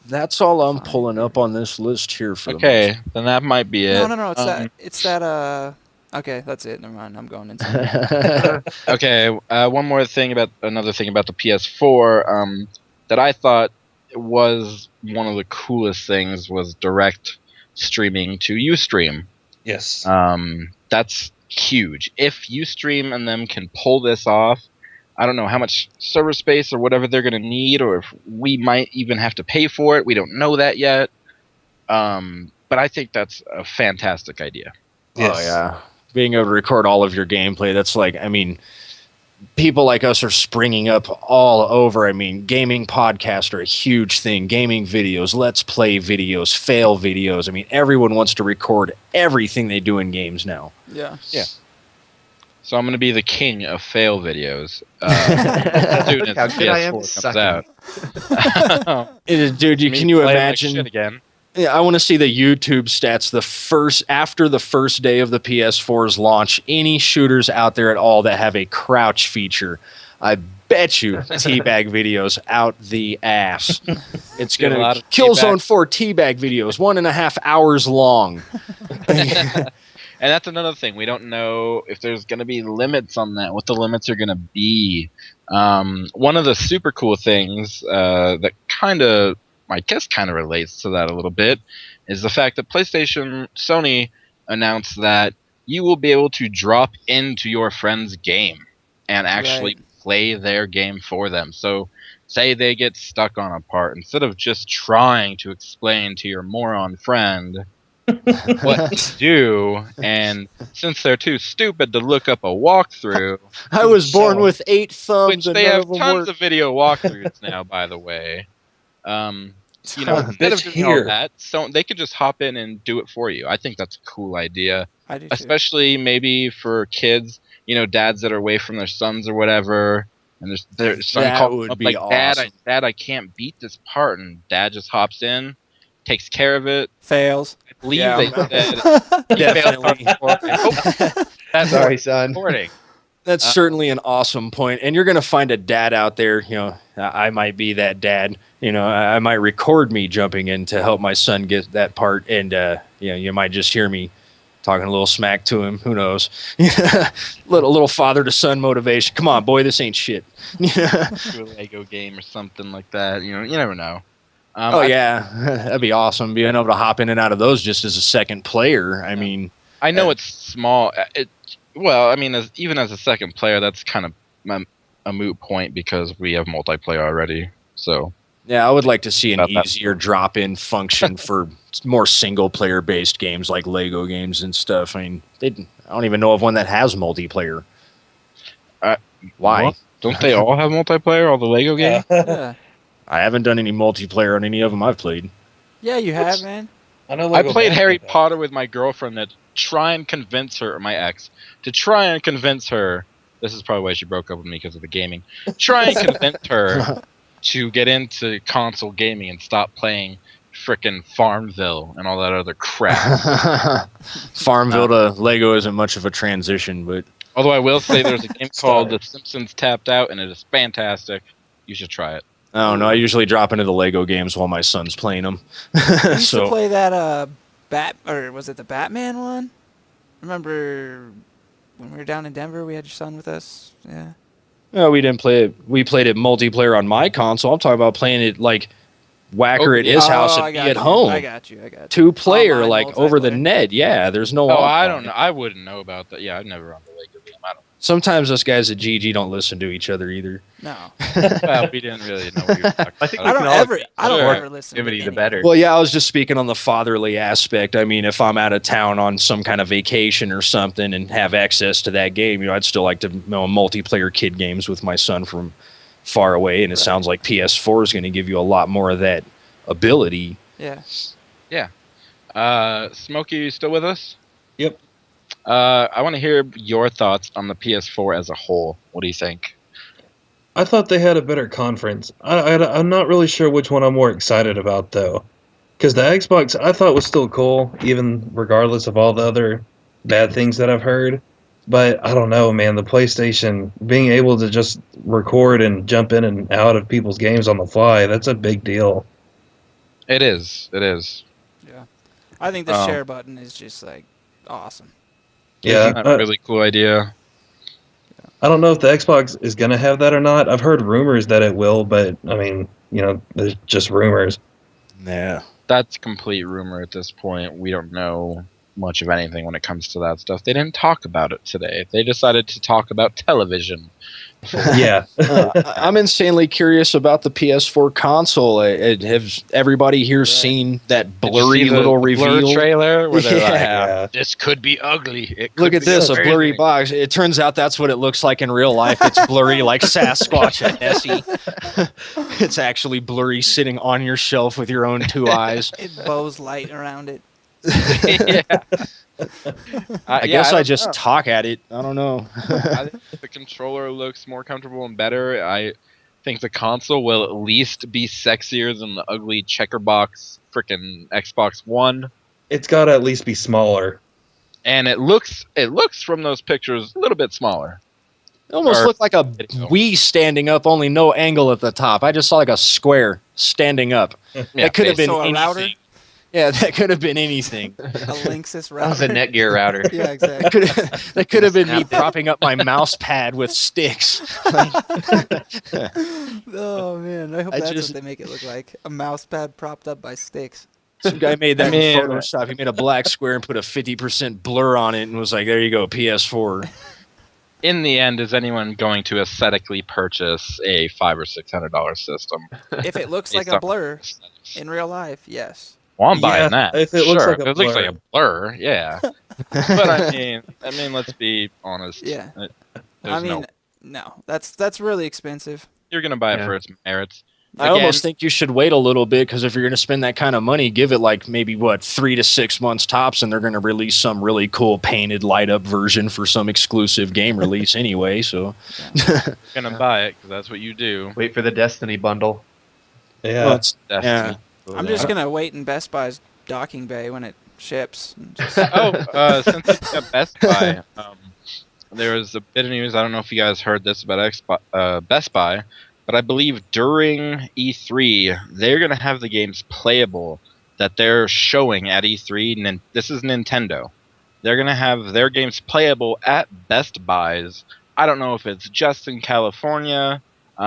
That's all I'm pulling up on this list here for. Okay, then that might be it. No. It's that. Okay, that's it. Never mind. I'm going insane. Okay. One more thing about another thing about the PS4. That I thought was one of the coolest things was direct streaming to Ustream. Yes. That's huge. If Ustream and them can pull this off, I don't know how much server space or whatever they're going to need, or if we might even have to pay for it. We don't know that yet. But I think that's a fantastic idea. Yes. Oh, yeah. Being able to record all of your gameplay, that's like, I mean, people like us are springing up all over. I mean, gaming podcasts are a huge thing. Gaming videos, let's play videos, fail videos. I mean, everyone wants to record everything they do in games now. Yeah. So I'm going to be the king of fail videos. Dude, how good I am comes out. Dude, can you imagine? Again. Yeah, I want to see the YouTube stats. After the first day of the PS4's launch, any shooters out there at all that have a crouch feature, I bet you teabag videos out the ass. It's going to Killzone 4 teabag videos, 1.5 hours long. And that's another thing. We don't know if there's going to be limits on that, what the limits are going to be. One of the super cool things that kind of relates to that a little bit is the fact that Sony announced that you will be able to drop into your friend's game and actually play their game for them. So say they get stuck on a part, instead of just trying to explain to your moron friend what to do, and since they're too stupid to look up a walkthrough, I was born with 8 thumbs, which they have tons of video walkthroughs now, by the way. Instead of doing all that, so they could just hop in and do it for you. I think that's a cool idea. I do too. Especially maybe for kids, dads that are away from their sons or whatever, and their son calls up like, awesome. Dad, I can't beat this part, and Dad just hops in, takes care of it, fails. I believe they said definitely. That's sorry, son. Recording. That's certainly an awesome point. And you're going to find a dad out there, I might be that dad. I might record me jumping in to help my son get that part. And, you might just hear me talking a little smack to him. Who knows? little father to son motivation. Come on, boy, this ain't shit. Do a Lego game or something like that. You never know. That'd be awesome. Being able to hop in and out of those just as a second player. I mean, I know it's small. Even as a second player, that's kind of a moot point because we have multiplayer already. So yeah, I would like to see an easier drop-in function for more single-player based games like Lego games and stuff. I mean, I don't even know of one that has multiplayer. Why? What? Don't they all have multiplayer? All the Lego games? Yeah. I haven't done any multiplayer on any of them I've played. Yeah, you have, man. I played Harry Potter with my girlfriend to try and convince her, or my ex, this is probably why she broke up with me, because of the gaming, try and convince her to get into console gaming and stop playing frickin' Farmville and all that other crap. Farmville to Lego isn't much of a transition, but... Although I will say there's a game called The Simpsons Tapped Out, and it is fantastic. You should try it. Oh, no, I usually drop into the Lego games while my son's playing them. You used to play that, was it the Batman one? Remember when we were down in Denver, we had your son with us? Yeah. No, we didn't play it. We played it multiplayer on my console. I'm talking about playing it like Whacker at his house and me at home. I got you. 2-player, like over the net. Yeah, there's no. I don't know. I wouldn't know about that. Yeah, I've never run the Lego game. I don't know. Sometimes us guys at GG don't listen to each other either. No. Well, we didn't really know what you were talking about. I don't ever listen to the better. Well, yeah, I was just speaking on the fatherly aspect. I mean, if I'm out of town on some kind of vacation or something and have access to that game, I'd still like to multiplayer kid games with my son from far away. And it sounds like PS4 is going to give you a lot more of that ability. Yeah. Yeah. Smokey, you still with us? Yep. I want to hear your thoughts on the PS4 as a whole. What do you think? I thought they had a better conference. I'm not really sure which one I'm more excited about, though. Because the Xbox, I thought was still cool, even regardless of all the other bad things that I've heard. But I don't know, man. The PlayStation being able to just record and jump in and out of people's games on the fly—that's a big deal. It is. It is. Yeah, I think the share button is just like awesome. Yeah, a really cool idea. I don't know if the Xbox is gonna have that or not. I've heard rumors that it will, but I mean, there's just rumors. Yeah, that's complete rumor at this point. We don't know much of anything when it comes to that stuff. They didn't talk about it today. They decided to talk about television. Yeah. I'm insanely curious about the PS4 console. Has everybody here seen that blurry little reveal blur trailer where they're like, this could be ugly. Look at this, a blurry box. It turns out that's what it looks like in real life. It's blurry like Sasquatch and Nessie. It's actually blurry sitting on your shelf with your own two eyes. It bows light around it. I guess I just talk at it. I don't know. I think the controller looks more comfortable and better. I think the console will at least be sexier than the ugly checker box frickin' Xbox One. It's got to at least be smaller. And it looks from those pictures a little bit smaller. It almost looked like a Wii standing up, only no angle at the top. I just saw like a square standing up. That could have been anything. Router? Yeah, that could have been anything. A Linksys router. That was a Netgear router. Yeah, exactly. That could have been me propping up my mouse pad with sticks. Oh, man. I hope that's what they make it look like. A mouse pad propped up by sticks. Some guy made that in Photoshop. He made a black square and put a 50% blur on it and was like, there you go, PS4. In the end, is anyone going to aesthetically purchase a $500 or $600 system? If it looks like a blur in real life, yes. Well, I'm buying that. If it looks like a blur. It looks like a blur, yeah. But I mean, let's be honest. Yeah. No. That's really expensive. You're gonna buy it for its merits. I almost think you should wait a little bit, because if you're going to spend that kind of money, give it like maybe 3 to 6 months tops, and they're going to release some really cool painted light up version for some exclusive game release anyway. So, gonna buy it because that's what you do. Wait for the Destiny bundle. Yeah, well, Destiny. I'm just gonna wait in Best Buy's docking bay when it ships. Since it's at Best Buy, there was a bit of news. I don't know if you guys heard this about Best Buy. But I believe during E3, they're going to have the games playable that they're showing at E3. And this is Nintendo. They're going to have their games playable at Best Buys. I don't know if it's just in California, but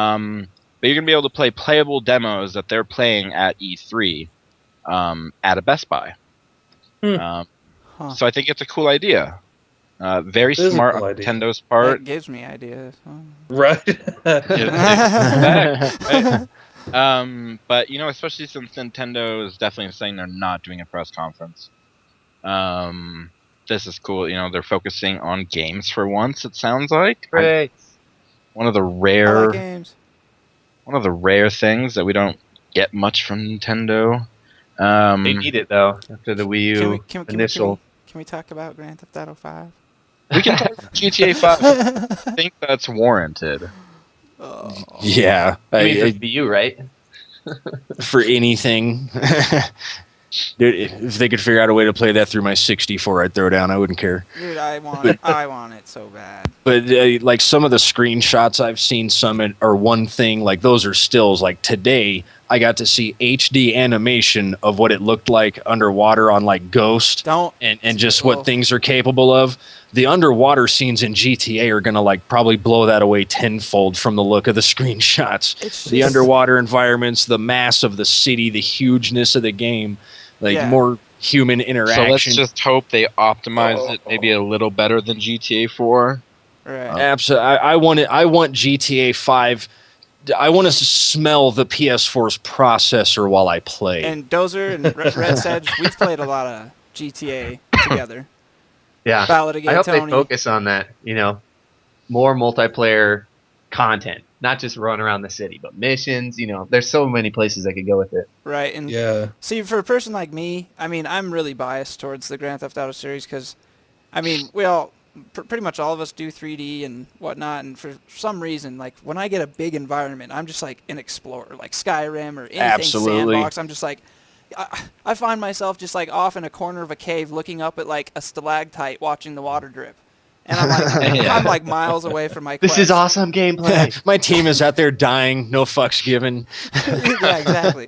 you're going to be able to play playable demos that they're playing at E3 at a Best Buy. So I think it's a cool idea. Very smart on Nintendo's part. That gives me ideas. Right. But especially since Nintendo is definitely saying they're not doing a press conference. This is cool. They're focusing on games for once. It sounds like. Great. One of the rare games. One of the rare things that we don't get much from Nintendo. They need it though after the Wii U initial. Can we talk about Grand Theft Auto 5? We can talk about GTA 5. I think that's warranted. Oh. Yeah. I mean, for you, right? For anything. Dude, if they could figure out a way to play that through my 64, I'd throw down. I wouldn't care. Dude, I want it so bad. But like some of the screenshots I've seen, are one thing. Like those are stills. Like today, I got to see HD animation of what it looked like underwater on like Ghost, and just what things are capable of. The underwater scenes in GTA are gonna like probably blow that away tenfold from the look of the screenshots. The underwater environments, the mass of the city, the hugeness of the game, more human interaction. So let's just hope they optimize it maybe a little better than GTA 4. Right. Absolutely. I want GTA 5. I want to smell the PS4's processor while I play. And Dozer and Red Sedge, we've played a lot of GTA together. Yeah. Ballad of Gay I hope Tony. they focus on that, more multiplayer content, not just run around the city, but missions, there's so many places I could go with it. Right. And see, for a person like me, I'm really biased towards the Grand Theft Auto series because, pretty much all of us do 3D and whatnot, and for some reason, like, when I get a big environment, I'm just like an explorer, like Skyrim or anything sandbox. I'm just like, I find myself just like off in a corner of a cave looking up at like a stalactite watching the water drip. And I'm like miles away from my quest. This is awesome gameplay. My team is out there dying, no fucks given. Yeah,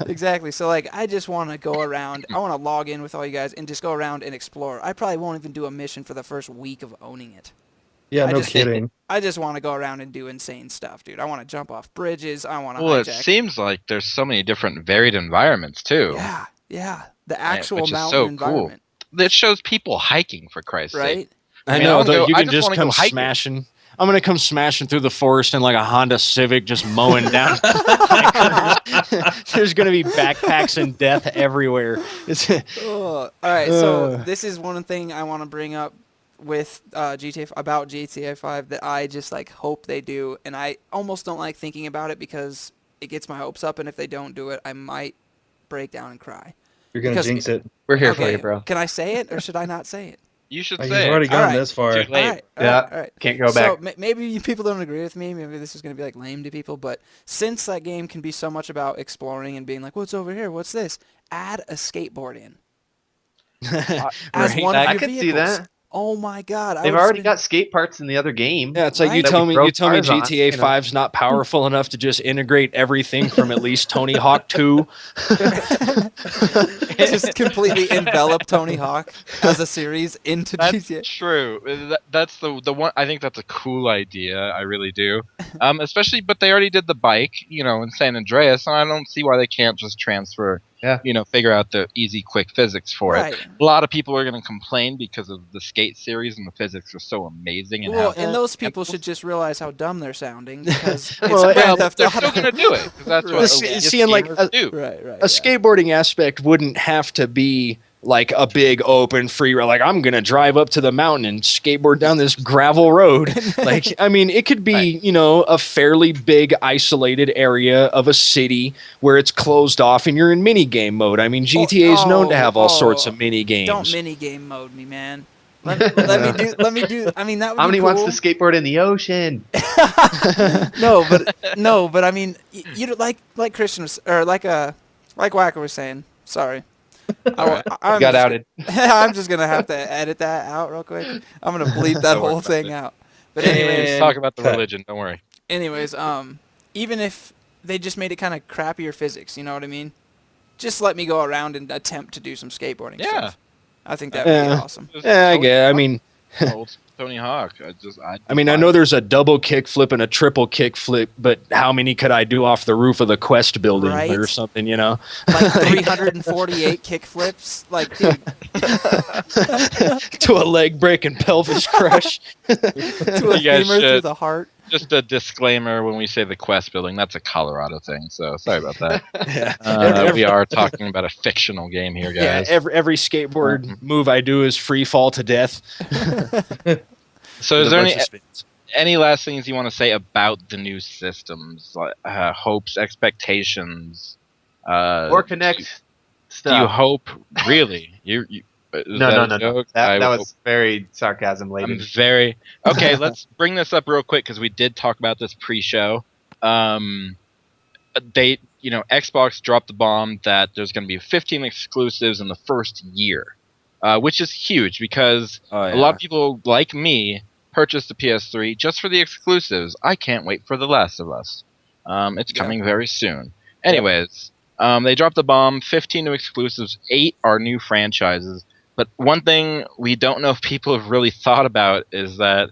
exactly. So like, I just want to go around. I want to log in with all you guys and just go around and explore. I probably won't even do a mission for the first week of owning it. Yeah, no kidding. I just want to go around and do insane stuff, dude. I want to jump off bridges. I want to Well, hijack. it seems like there's so many different varied environments, too. Yeah. The actual mountain so environment. Cool. It shows people hiking, for Christ's sake. I know, you can just come smashing. I'm going to come smashing through the forest in like a Honda Civic, just mowing down. There's going to be backpacks and death everywhere. All right, so this is one thing I want to bring up with GTA 5 that I just like hope they do, and I almost don't like thinking about it because it gets my hopes up, and if they don't do it, I might break down and cry. You're going to jinx it. We're here for you, bro. Can I say it, or should I not say it? You should say You've already gone this far. Too late. All right. Can't go back. So maybe people don't agree with me. Maybe this is going to be like lame to people. But since that game can be so much about exploring and being like, what's over here? What's this? Add a skateboard in. As one of your I could see that. Oh my God! They've already got skate parts in the other game. Yeah, it's like you tell me GTA 5's not powerful enough to just integrate everything from at least Tony Hawk 2. Just completely envelop Tony Hawk as a series into GTA. That's true. That's the one. I think that's a cool idea. I really do. Especially, but they already did the bike, in San Andreas, and I don't see why they can't just transfer. Yeah. Figure out the easy, quick physics for it. A lot of people are going to complain because of the skate series and the physics are so amazing. And and those people should just realize how dumb they're sounding because they're still going to do it because that's what seeing like do. A skateboarding aspect wouldn't have to be like a big open free road. Like I'm going to drive up to the mountain and skateboard down this gravel road. Like, I mean, it could be, a fairly big isolated area of a city where it's closed off and you're in mini game mode. I mean, GTA is known to have all sorts of mini games. Don't mini game mode me, man. Let me do. I mean, that would How be many cool. wants to skateboard in the ocean? No, but I mean, you like Christian was, or like Wacker was saying. Sorry. I got outed. I'm just gonna have to edit that out real quick. I'm gonna bleep that whole thing out. But anyways, let's talk about the religion. Don't worry. Anyways, even if they just made it kind of crappier physics, you know what I mean? Just let me go around and attempt to do some skateboarding stuff. I think that would be awesome. Yeah, I get. I mean, old Tony Hawk. I know there's a double kickflip and a triple kickflip, but how many could I do off the roof of the Quest building or something? Like 348 kickflips, like dude. To a leg break and pelvis crush. To a femur through the heart. Just a disclaimer: when we say the Quest building, that's a Colorado thing. So sorry about that. We are talking about a fictional game here, guys. Yeah, every skateboard move I do is free fall to death. So, is there any last things you want to say about the new systems, hopes, expectations, or Kinect stuff? Do you hope really? No. That was very sarcasm laden. Okay. Let's bring this up real quick because we did talk about this pre-show. Xbox dropped the bomb that there's going to be 15 exclusives in the first year, which is huge because a lot of people like me purchased the PS3 just for the exclusives. I can't wait for The Last of Us. It's coming very soon. Anyways, they dropped the bomb. 15 new exclusives. 8 are new franchises. But one thing we don't know if people have really thought about is that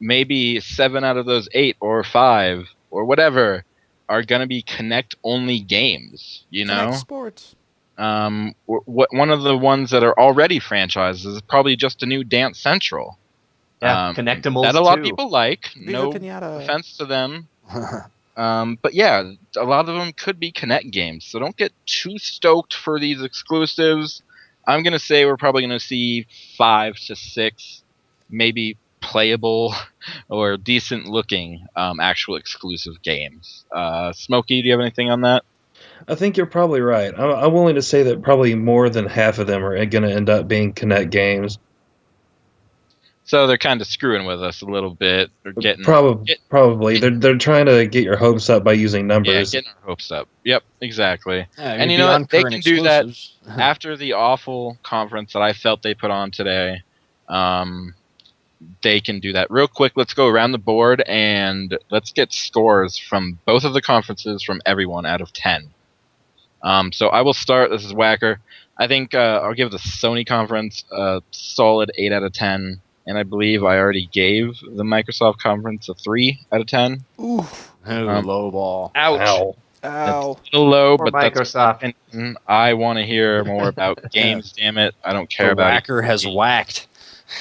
maybe 7 out of those 8 or 5 or whatever are going to be Kinect-only games, Kinect Sports. One of the ones that are already franchises is probably just a new Dance Central. Yeah, Kinectimals that a lot of people like. No offense to them. But yeah, a lot of them could be Kinect games. So don't get too stoked for these exclusives. I'm going to say we're probably going to see 5 to 6 maybe playable or decent looking actual exclusive games. Smokey, do you have anything on that? I think you're probably right. I'm willing to say that probably more than half of them are going to end up being Kinect games. So they're kind of screwing with us a little bit. They're getting probably they're trying to get your hopes up by using numbers. Yeah, getting our hopes up. Yep, exactly. And you know what? They can do that after the awful conference that I felt they put on today. they can do that. Real quick, let's go around the board and let's get scores from both of the conferences from everyone out of 10. So I will start. This is Whacker. I think I'll give the Sony conference a solid 8 out of 10. And I believe I already gave the Microsoft conference a 3 out of 10. Ooh. Low ball. Ouch. Ow. Ow. It's still low, For but Microsoft. that's I want to hear more about games, damn it. I don't care about Whacker has whacked.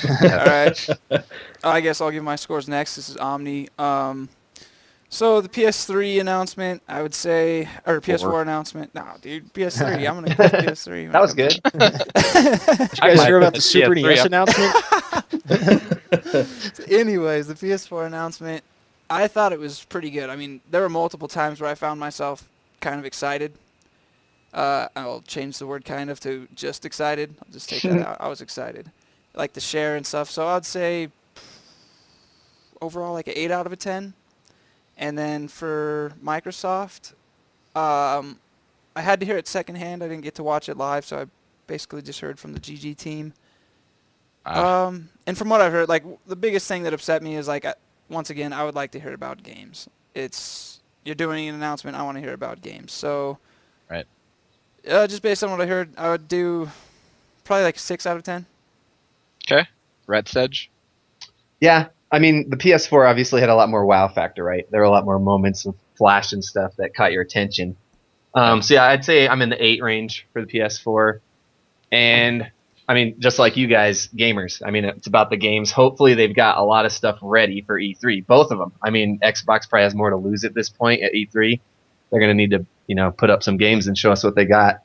All right. I guess I'll give my scores next. This is Omni. So the PS3 announcement, I would say, or PS4 announcement. No, dude, PS3. I'm gonna go with PS3. That was good. Did you guys hear about the Super NES announcement? Anyways, the PS4 announcement, I thought it was pretty good. I mean, there were multiple times where I found myself kind of excited. I'll change the word kind of to just excited. I'll just take that out. I was excited. Like the share and stuff. So I'd say overall like an 8 out of a 10. And then for Microsoft, I had to hear it secondhand. I didn't get to watch it live, so I basically just heard from the GG team. And from what I've heard, like the biggest thing that upset me is like, once again, I would like to hear about games. You're doing an announcement. I want to hear about games. So, right. Just based on what I heard, I would do probably like 6 out of 10. Okay. Red Sedge? Yeah. I mean, the PS4 obviously had a lot more wow factor, right? There were a lot more moments of flash and stuff that caught your attention. So yeah, I'd say I'm in the 8 range for the PS4. And I mean, just like you guys, gamers. I mean, it's about the games. Hopefully they've got a lot of stuff ready for E3. Both of them. I mean, Xbox probably has more to lose at this point at E3. They're going to need to, put up some games and show us what they got.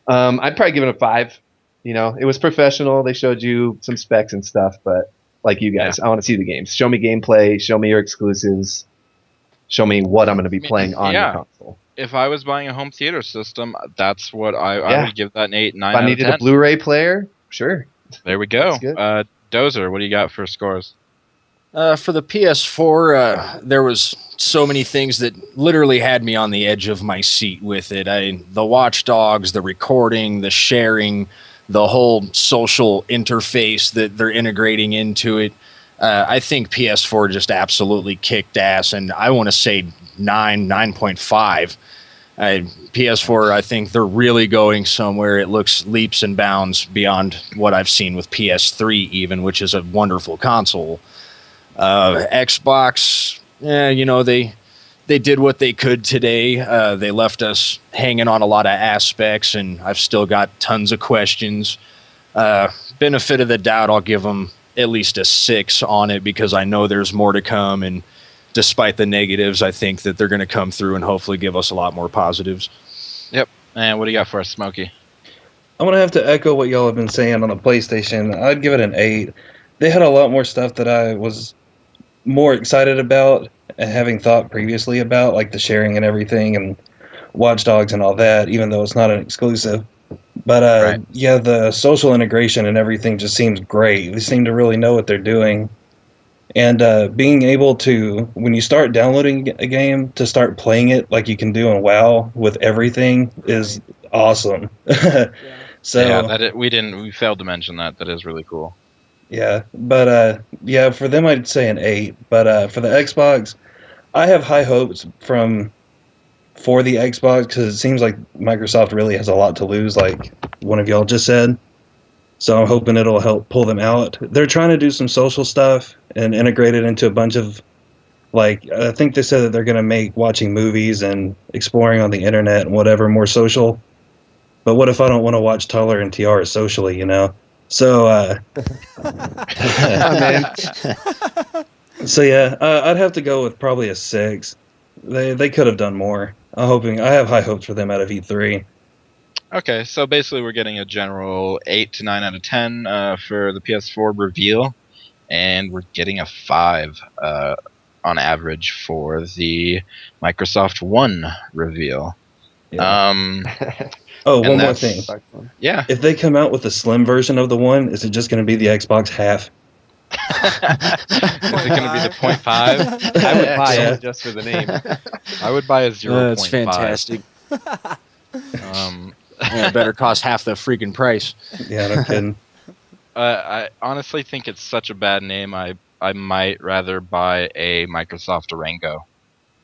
I'd probably give it a 5. It was professional. They showed you some specs and stuff, but like you guys, I want to see the games. Show me gameplay. Show me your exclusives. Show me what I'm going to be playing on the console. If I was buying a home theater system, that's what I would give that an 8, 9 If I needed a Blu-ray player, sure. There we go. Dozer, what do you got for scores? For the PS4, there was so many things that literally had me on the edge of my seat with it. The Watch Dogs, the recording, the sharing, the whole social interface that they're integrating into it. I think PS4 just absolutely kicked ass, and I want to say 9.5. PS4, I think they're really going somewhere. It looks leaps and bounds beyond what I've seen with PS3 even, which is a wonderful console. Xbox, they did what they could today. They left us hanging on a lot of aspects, and I've still got tons of questions. Benefit of the doubt, I'll give them at least a 6 on it because I know there's more to come, and despite the negatives, I think that they're going to come through and hopefully give us a lot more positives. Yep. And what do you got for us, Smokey? I'm going to have to echo what y'all have been saying on the PlayStation. I'd give it an 8. They had a lot more stuff that I was more excited about and having thought previously about, like the sharing and everything and Watch Dogs and all that, even though it's not an exclusive. But yeah, the social integration and everything just seems great. They seem to really know what they're doing. And being able to, when you start downloading a game, to start playing it like you can do in WoW with everything is awesome. So yeah, we failed to mention that. That is really cool. Yeah, but yeah, for them I'd say an 8. But for the Xbox, I have high hopes for the Xbox because it seems like Microsoft really has a lot to lose, like one of y'all just said. So I'm hoping it'll help pull them out. They're trying to do some social stuff and integrate it into a bunch of, like, I think they said that they're going to make watching movies and exploring on the internet and whatever more social. But what if I don't want to watch Tyler and Tiara socially, So, so yeah, I'd have to go with probably a 6. They could have done more. I have high hopes for them out of E3. Okay, so basically we're getting a general 8 to 9 out of 10 for the PS4 reveal, and we're getting a 5 on average for the Microsoft One reveal. Yeah. One more thing. Yeah. If they come out with a slim version of the One, is it just going to be the Xbox half? Is it going to be the 0.5? I would buy it just for the name. I would buy a 0.5. That's fantastic. It better cost half the freaking price. Yeah, no kidding. I honestly think it's such a bad name. I might rather buy a Microsoft Durango,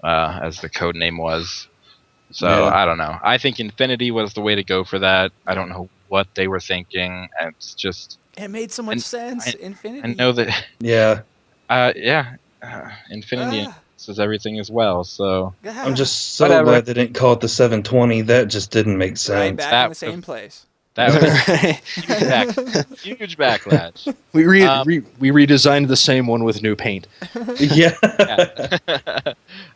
as the code name was. So I don't know. I think Infinity was the way to go for that. I don't know what they were thinking. It's just it made so much sense. Infinity. I know that. Yeah. Infinity says everything as well. So I'm just so glad they didn't call it the 720. That just didn't make sense. Right back in the same place. That was huge backlash. We redesigned the same one with new paint. Yeah.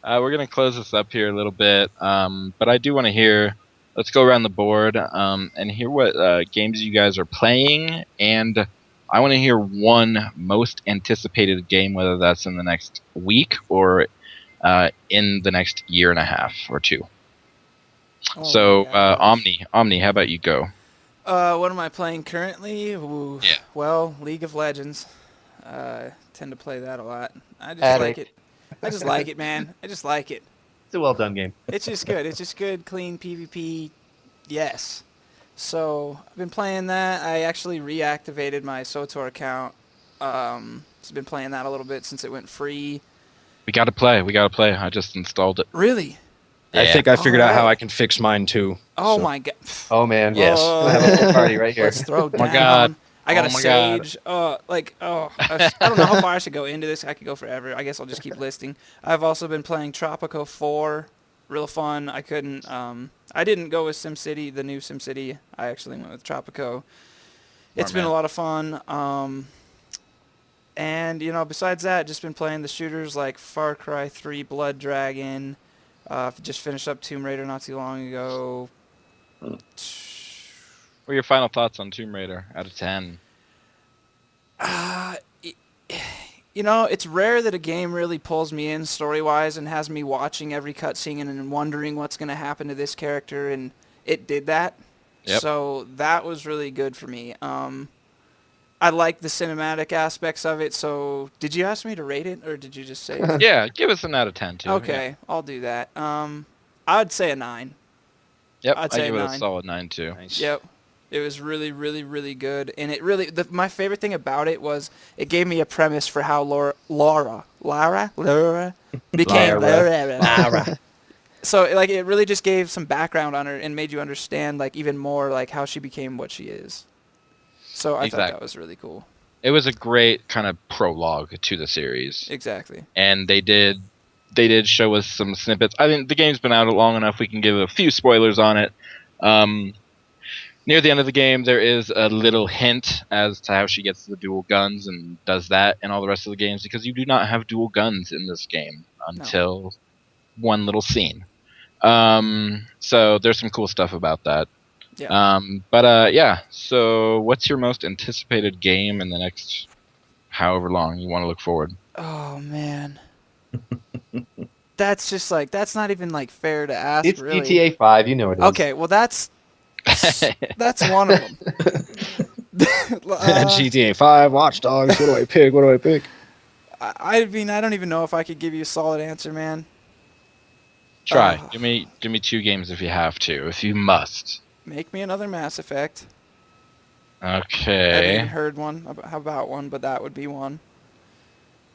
We're gonna close this up here a little bit, but I do want to hear. Let's go around the board and hear what games you guys are playing, and I want to hear one most anticipated game, whether that's in the next week or in the next year and a half or two. So, Omni, how about you go? What am I playing currently? Ooh, yeah. Well, League of Legends. Tend to play that a lot. I just like it. I just like it, man. I just like it. It's a well done game. It's just good. It's just good, clean PvP. Yes. So I've been playing that. I actually reactivated my SOTOR account. So I've been playing that a little bit since it went free. We gotta play. I just installed it. Really? Yeah. I think I figured out how I can fix mine too. Oh my god. Oh man. Yes. We'll have a full party right here. Let's throw down. Oh my god. I got a Sage. I don't know how far I should go into this. I could go forever. I guess I'll just keep listing. I've also been playing Tropico 4. Real fun. I didn't go with SimCity, the new SimCity. I actually went with Tropico. It's been a lot of fun. And, besides that, just been playing the shooters like Far Cry 3, Blood Dragon. Just finished up Tomb Raider not too long ago. What are your final thoughts on Tomb Raider out of 10? It's rare that a game really pulls me in story-wise and has me watching every cutscene and wondering what's going to happen to this character, and it did that. Yep. So that was really good for me. I like the cinematic aspects of it, so did you ask me to rate it, or did you just say it? Yeah, give us an out of 10, too. Okay, yeah. I'll do that. I'd say a 9. Yep, I'd give it a solid 9, too. Nice. Yep. It was really, really, really good, and it really. My favorite thing about it was it gave me a premise for how Laura became Laura. So it really just gave some background on her and made you understand even more how she became what she is. So I thought that was really cool. It was a great kind of prologue to the series. Exactly. And they did show us some snippets. I think the game's been out long enough. We can give a few spoilers on it. Near the end of the game, there is a little hint as to how she gets the dual guns and does that in all the rest of the games, because you do not have dual guns in this game until one little scene. So there's some cool stuff about that. Yeah. So what's your most anticipated game in the next however long you want to look forward? Oh, man. That's just that's not even fair to ask. It's really. GTA 5, you know it is. Okay, well that's one of them. GTA 5, Watch Dogs. What do I pick? I mean, I don't even know if I could give you a solid answer, man. Try. Give me 2 games if you have to. If you must. Make me another Mass Effect. Okay. I haven't even heard about one, but that would be one.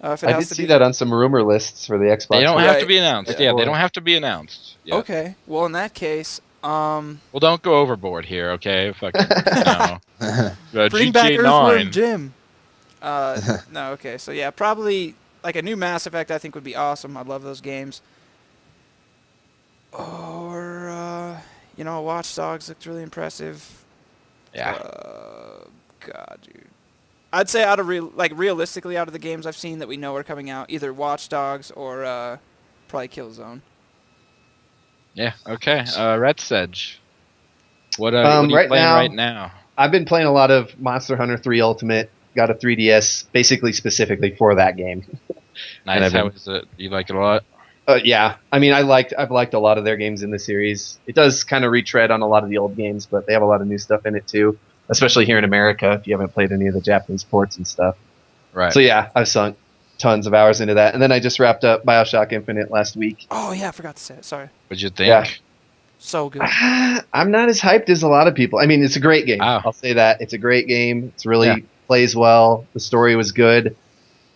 I did see that on some rumor lists for the Xbox. They don't have to be announced. Yeah, they don't have to be announced. Yet. Okay. Well, in that case, well, don't go overboard here, okay? Fucking no. Bring back Earthworm Jim. No, okay. So yeah, probably a new Mass Effect. I think would be awesome. I love those games. Or Watch Dogs looked really impressive. Yeah. God, dude. I'd say realistically out of the games I've seen that we know are coming out, either Watch Dogs or probably Killzone. Yeah. Okay. Red Sedge. What are you playing right now? I've been playing a lot of Monster Hunter 3 Ultimate. Got a 3DS basically specifically for that game. Nice. How is it? You like it a lot? Yeah. I mean, I've liked a lot of their games in the series. It does kind of retread on a lot of the old games, but they have a lot of new stuff in it too. Especially here in America, if you haven't played any of the Japanese ports and stuff. Right. So yeah, I've sunk tons of hours into that. And then I just wrapped up BioShock Infinite last week. Oh yeah, I forgot to say it. Sorry. What'd you think? Yeah. So good. I'm not as hyped as a lot of people. I mean, it's a great game. Wow. I'll say that. It's a great game. It's really plays well. The story was good.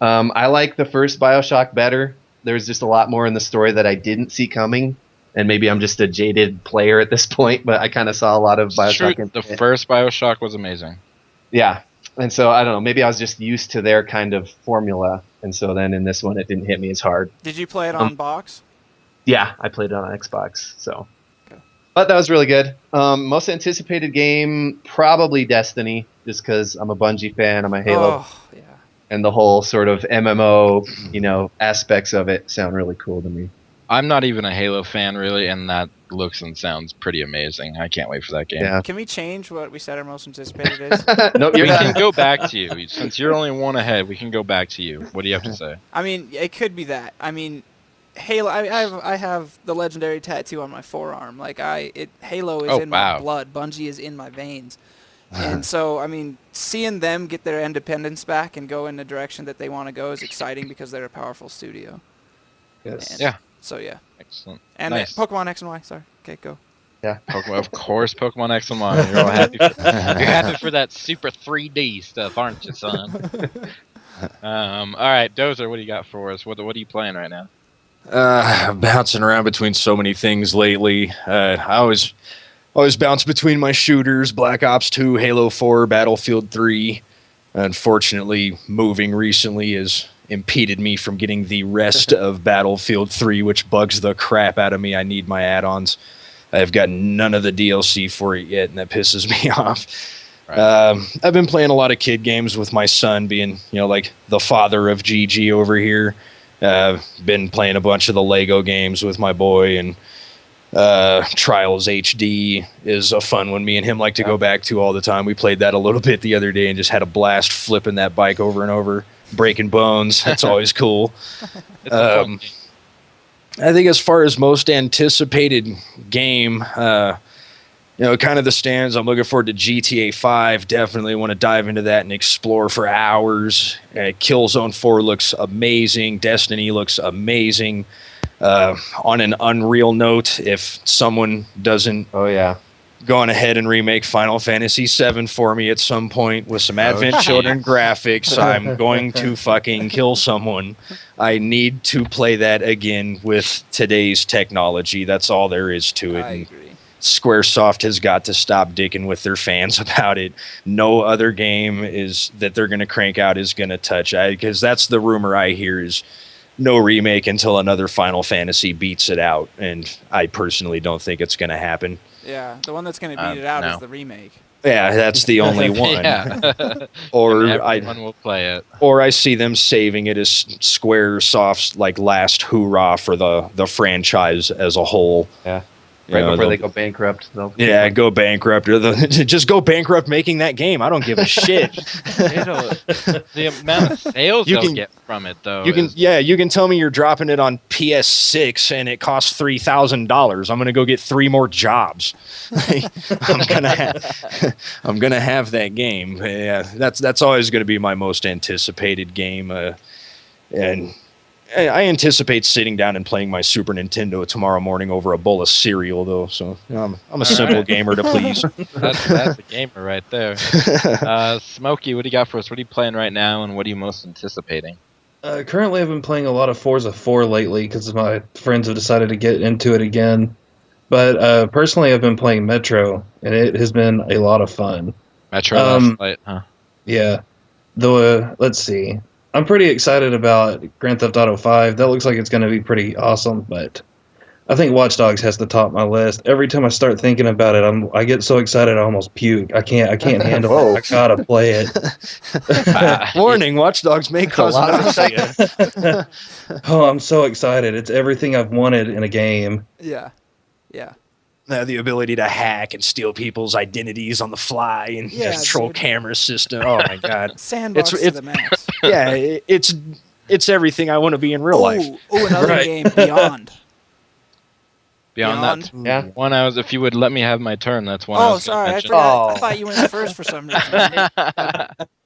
I like the first BioShock better. There's just a lot more in the story that I didn't see coming. And maybe I'm just a jaded player at this point, but I kind of saw a lot of BioShock. The first BioShock was amazing. Yeah. And so, I don't know, maybe I was just used to their kind of formula. And so then in this one, it didn't hit me as hard. Did you play it on box? Yeah, I played it on Xbox. So, okay. But that was really good. Most anticipated game, probably Destiny, just because I'm a Bungie fan. I'm a Halo. Oh, yeah. And the whole sort of MMO, aspects of it sound really cool to me. I'm not even a Halo fan, really, and that looks and sounds pretty amazing. I can't wait for that game. Yeah. Can we change what we said our most anticipated is? Nope, we can go back to you. Since you're only one ahead, we can go back to you. What do you have to say? I mean, it could be that. I mean, Halo. I have the legendary tattoo on my forearm. Like Halo is in my blood. Bungie is in my veins. And so, I mean, seeing them get their independence back and go in the direction that they want to go is exciting because they're a powerful studio. Yes. And, yeah. So, yeah. Excellent. And nice. Pokemon X and Y. Sorry. Okay, go. Yeah. Of course, Pokemon X and Y. You're all happy. You're happy for that super 3D stuff, aren't you, son? All right, Dozer, what do you got for us? What are you playing right now? Bouncing around between so many things lately. I always bounce between my shooters, Black Ops 2, Halo 4, Battlefield 3. Unfortunately, moving recently has impeded me from getting the rest of Battlefield 3, which bugs the crap out of me. I need my add-ons. I've got none of the DLC for it yet, and that pisses me off. Right. I've been playing a lot of kid games with my son, being like the father of GG over here. Been playing a bunch of the Lego games with my boy, and Trials HD is a fun one. Me and him like to go back to all the time. We played that a little bit the other day and just had a blast flipping that bike over and over, breaking bones. That's always cool. I think as far as most anticipated game, kind of the stands, I'm looking forward to GTA 5. Definitely want to dive into that and explore for hours. Killzone 4 looks amazing. Destiny looks amazing. On an unreal note, if someone doesn't go on ahead and remake Final Fantasy VII for me at some point with some Advent Children graphics, I'm going to fucking kill someone. I need to play that again with today's technology. That's all there is to it. I agree. Squaresoft has got to stop dicking with their fans about it. No other game that they're going to crank out is going to touch. Because that's the rumor I hear is no remake until another Final Fantasy beats it out. And I personally don't think it's going to happen. Yeah, the one that's going to beat it out is the remake. Yeah, that's the only one. Or everyone will play it. Or I see them saving it as Squaresoft's last hoorah for the franchise as a whole. Yeah. Right before they go bankrupt. Go bankrupt. Just go bankrupt making that game. I don't give a shit. The amount of sales they'll get from it, though. You can tell me you're dropping it on PS6 and it costs $3,000. I'm gonna go get 3 more jobs. I'm gonna have that game. Yeah, that's always gonna be my most anticipated game. And I anticipate sitting down and playing my Super Nintendo tomorrow morning over a bowl of cereal, though. So I'm a simple gamer to please. That's a gamer right there. Smokey, what do you got for us? What are you playing right now, and what are you most anticipating? Currently, I've been playing a lot of Forza 4 lately because my friends have decided to get into it again. But personally, I've been playing Metro, and it has been a lot of fun. Metro last night, huh? Yeah. Let's see. I'm pretty excited about Grand Theft Auto 5. That looks like it's going to be pretty awesome, but I think Watch Dogs has to top my list. Every time I start thinking about it, I get so excited I almost puke. I can't handle it. I gotta play it. Warning: Watch Dogs may cause nausea. Oh, I'm so excited! It's everything I've wanted in a game. Yeah. The ability to hack and steal people's identities on the fly and control camera system. Oh my god! Sandbox to the max. Yeah, it's everything I want to be in real life. Oh, another game, Beyond. Beyond that, yeah. One if you would let me have my turn, that's one. Oh, sorry, I forgot. I thought you went first for some reason.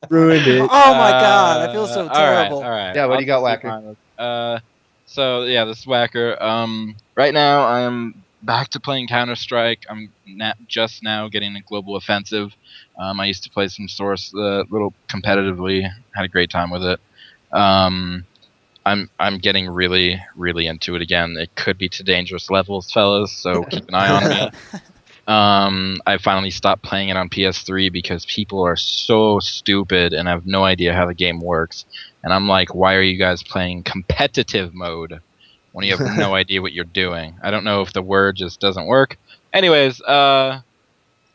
Ruined it. Oh my god, I feel so terrible. All right. Yeah, what do you got, Whacker? This is Whacker. Right now, I'm back to playing Counter-Strike. I'm just now getting a Global Offensive. I used to play some Source a little competitively. Had a great time with it. I'm getting really, really into it again. It could be to dangerous levels, fellas, so keep an eye on me. I finally stopped playing it on PS3 because people are so stupid and have no idea how the game works. And I'm like, why are you guys playing competitive mode when you have no idea what you're doing? I don't know if the word just doesn't work. Anyways, that's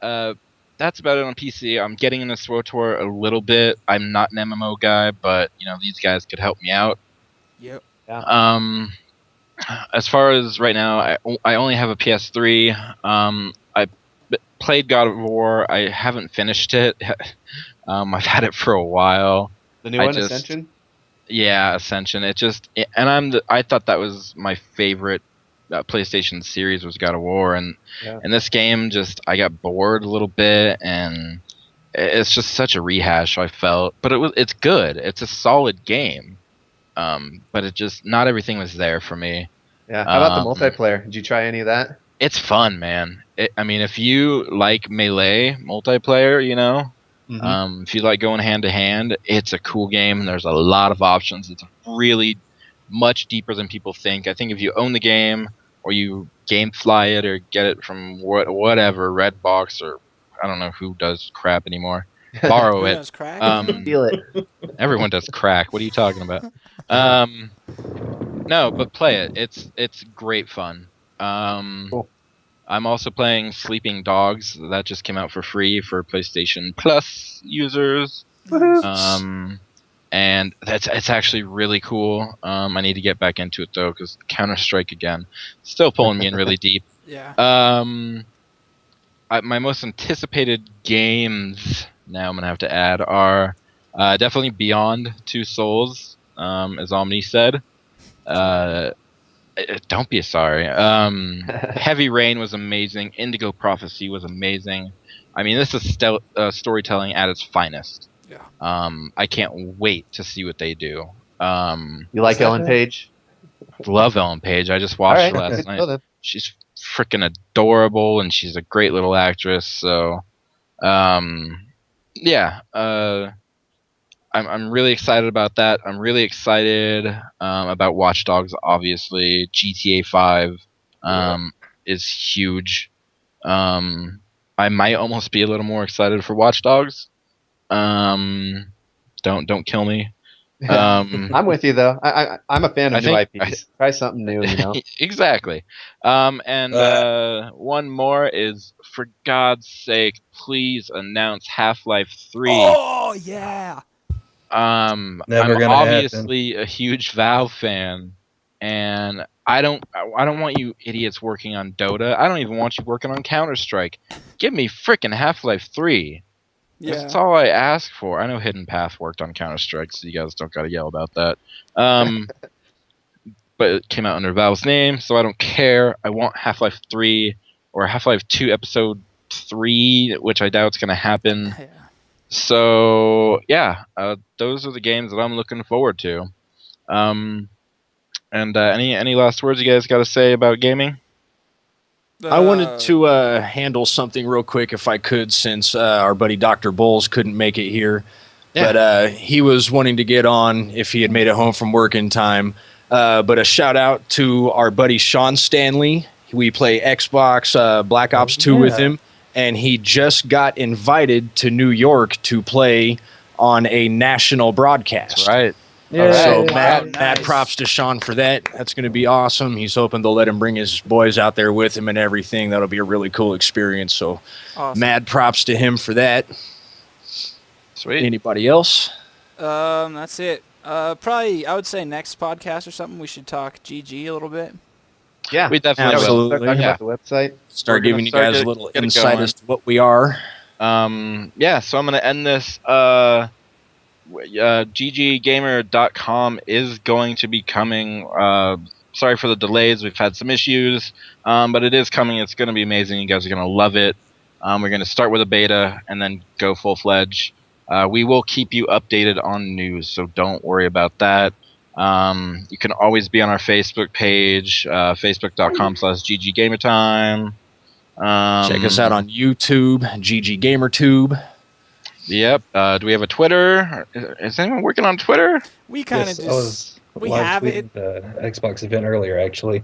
about it on PC. I'm getting into SWTOR a little bit. I'm not an MMO guy, but these guys could help me out. Yep. Yeah. As far as right now, I only have a PS3. I played God of War. I haven't finished it. I've had it for a while. The new one, Ascension? Yeah, Ascension. I thought that was my favorite PlayStation series was God of War, and this game I got bored a little bit, and it's just such a rehash. I felt, but it's good. It's a solid game. But not everything was there for me. Yeah. How about the multiplayer? Did you try any of that? It's fun, man. If you like melee multiplayer, if you like going hand to hand, it's a cool game. There's a lot of options. It's really much deeper than people think. I think if you own the game, or you GameFly it, or get it from whatever Redbox, or I don't know who does crap anymore, borrow it. Does crack? Steal it. Everyone does crack. What are you talking about? No, but play it. It's great fun. Cool. I'm also playing Sleeping Dogs. That just came out for free for PlayStation Plus users. And it's actually really cool. I need to get back into it though, because Counter-Strike again, still pulling me in really deep. Yeah. My most anticipated games now I'm gonna have to add are definitely Beyond Two Souls, as Omni said. Don't be sorry. Heavy Rain was amazing. Indigo Prophecy was amazing. I mean, this is storytelling at its finest. Yeah. I can't wait to see what they do. You like Ellen Page? Love Ellen Page. I just watched her last night. She's freaking adorable, and she's a great little actress. So, yeah. I'm really excited about that. I'm really excited about Watch Dogs. Obviously, GTA 5 is huge. I might almost be a little more excited for Watch Dogs. Don't kill me. I'm with you though. I'm a fan of new IPs. Try something new, Exactly. And one more is, for God's sake, please announce Half-Life 3. Oh yeah. I'm obviously a huge Valve fan, and I don't want you idiots working on Dota. I don't even want you working on Counter-Strike. Give me frickin' Half-Life 3. Yeah. That's all I ask for. I know Hidden Path worked on Counter-Strike, so you guys don't gotta yell about that. But it came out under Valve's name, so I don't care. I want Half-Life 3 or Half-Life 2 Episode 3, which I doubt is gonna happen. Yeah. So yeah, those are the games that I'm looking forward to. And any last words you guys got to say about gaming? I wanted to handle something real quick if I could, since our buddy Dr. Bowles couldn't make it here. Yeah. But he was wanting to get on if he had made it home from work in time. But a shout out to our buddy Sean Stanley. We play Xbox Black Ops 2 with him. And he just got invited to New York to play on a national broadcast. That's right. Yeah. So mad props to Sean for that. That's going to be awesome. He's hoping to let him bring his boys out there with him and everything. That'll be a really cool experience. So mad props to him for that. Sweet. Anybody else? That's it. Probably, I would say next podcast or something, we should talk GG a little bit. Yeah, we definitely absolutely. Start talking about the website. Start giving you guys a little insight as to what we are. So I'm going to end this. GGgamer.com is going to be coming. Sorry for the delays. We've had some issues, but it is coming. It's going to be amazing. You guys are going to love it. We're going to start with a beta and then go full-fledged. We will keep you updated on news, so don't worry about that. You can always be on our Facebook page, facebook.com/GGGamerTime. Check us out on YouTube, GGGamerTube. Yep. Do we have a Twitter? Is anyone working on Twitter? We kind of we have it. The Xbox event earlier, actually.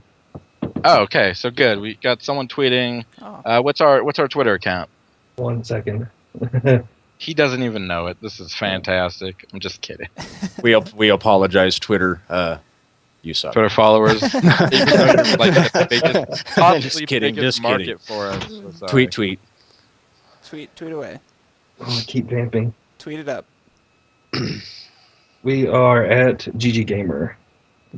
Oh, okay. So good. We got someone tweeting. Oh. What's our Twitter account? 1 second. He doesn't even know it. This is fantastic. I'm just kidding. We apologize, Twitter. You suck. Twitter followers. Even though you're like the biggest, just kidding, biggest just market kidding. For us. So tweet away. Oh, keep vamping. Tweet it up. We are at GG Gamer.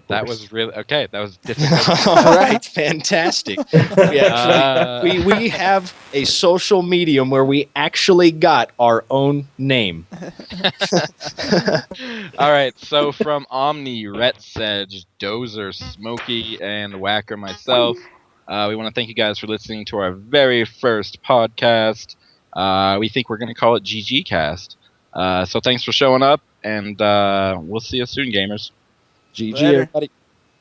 That was really okay. That was difficult. All right, fantastic. We have a social medium where we actually got our own name. All right. So from Omni, Rhett Sedge, Dozer, Smokey, and Whacker, myself, we want to thank you guys for listening to our very first podcast. We think we're going to call it GGcast. So thanks for showing up, and we'll see you soon, gamers. GG, everybody.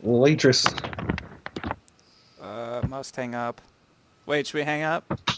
Waitress. Must hang up. Wait, should we hang up?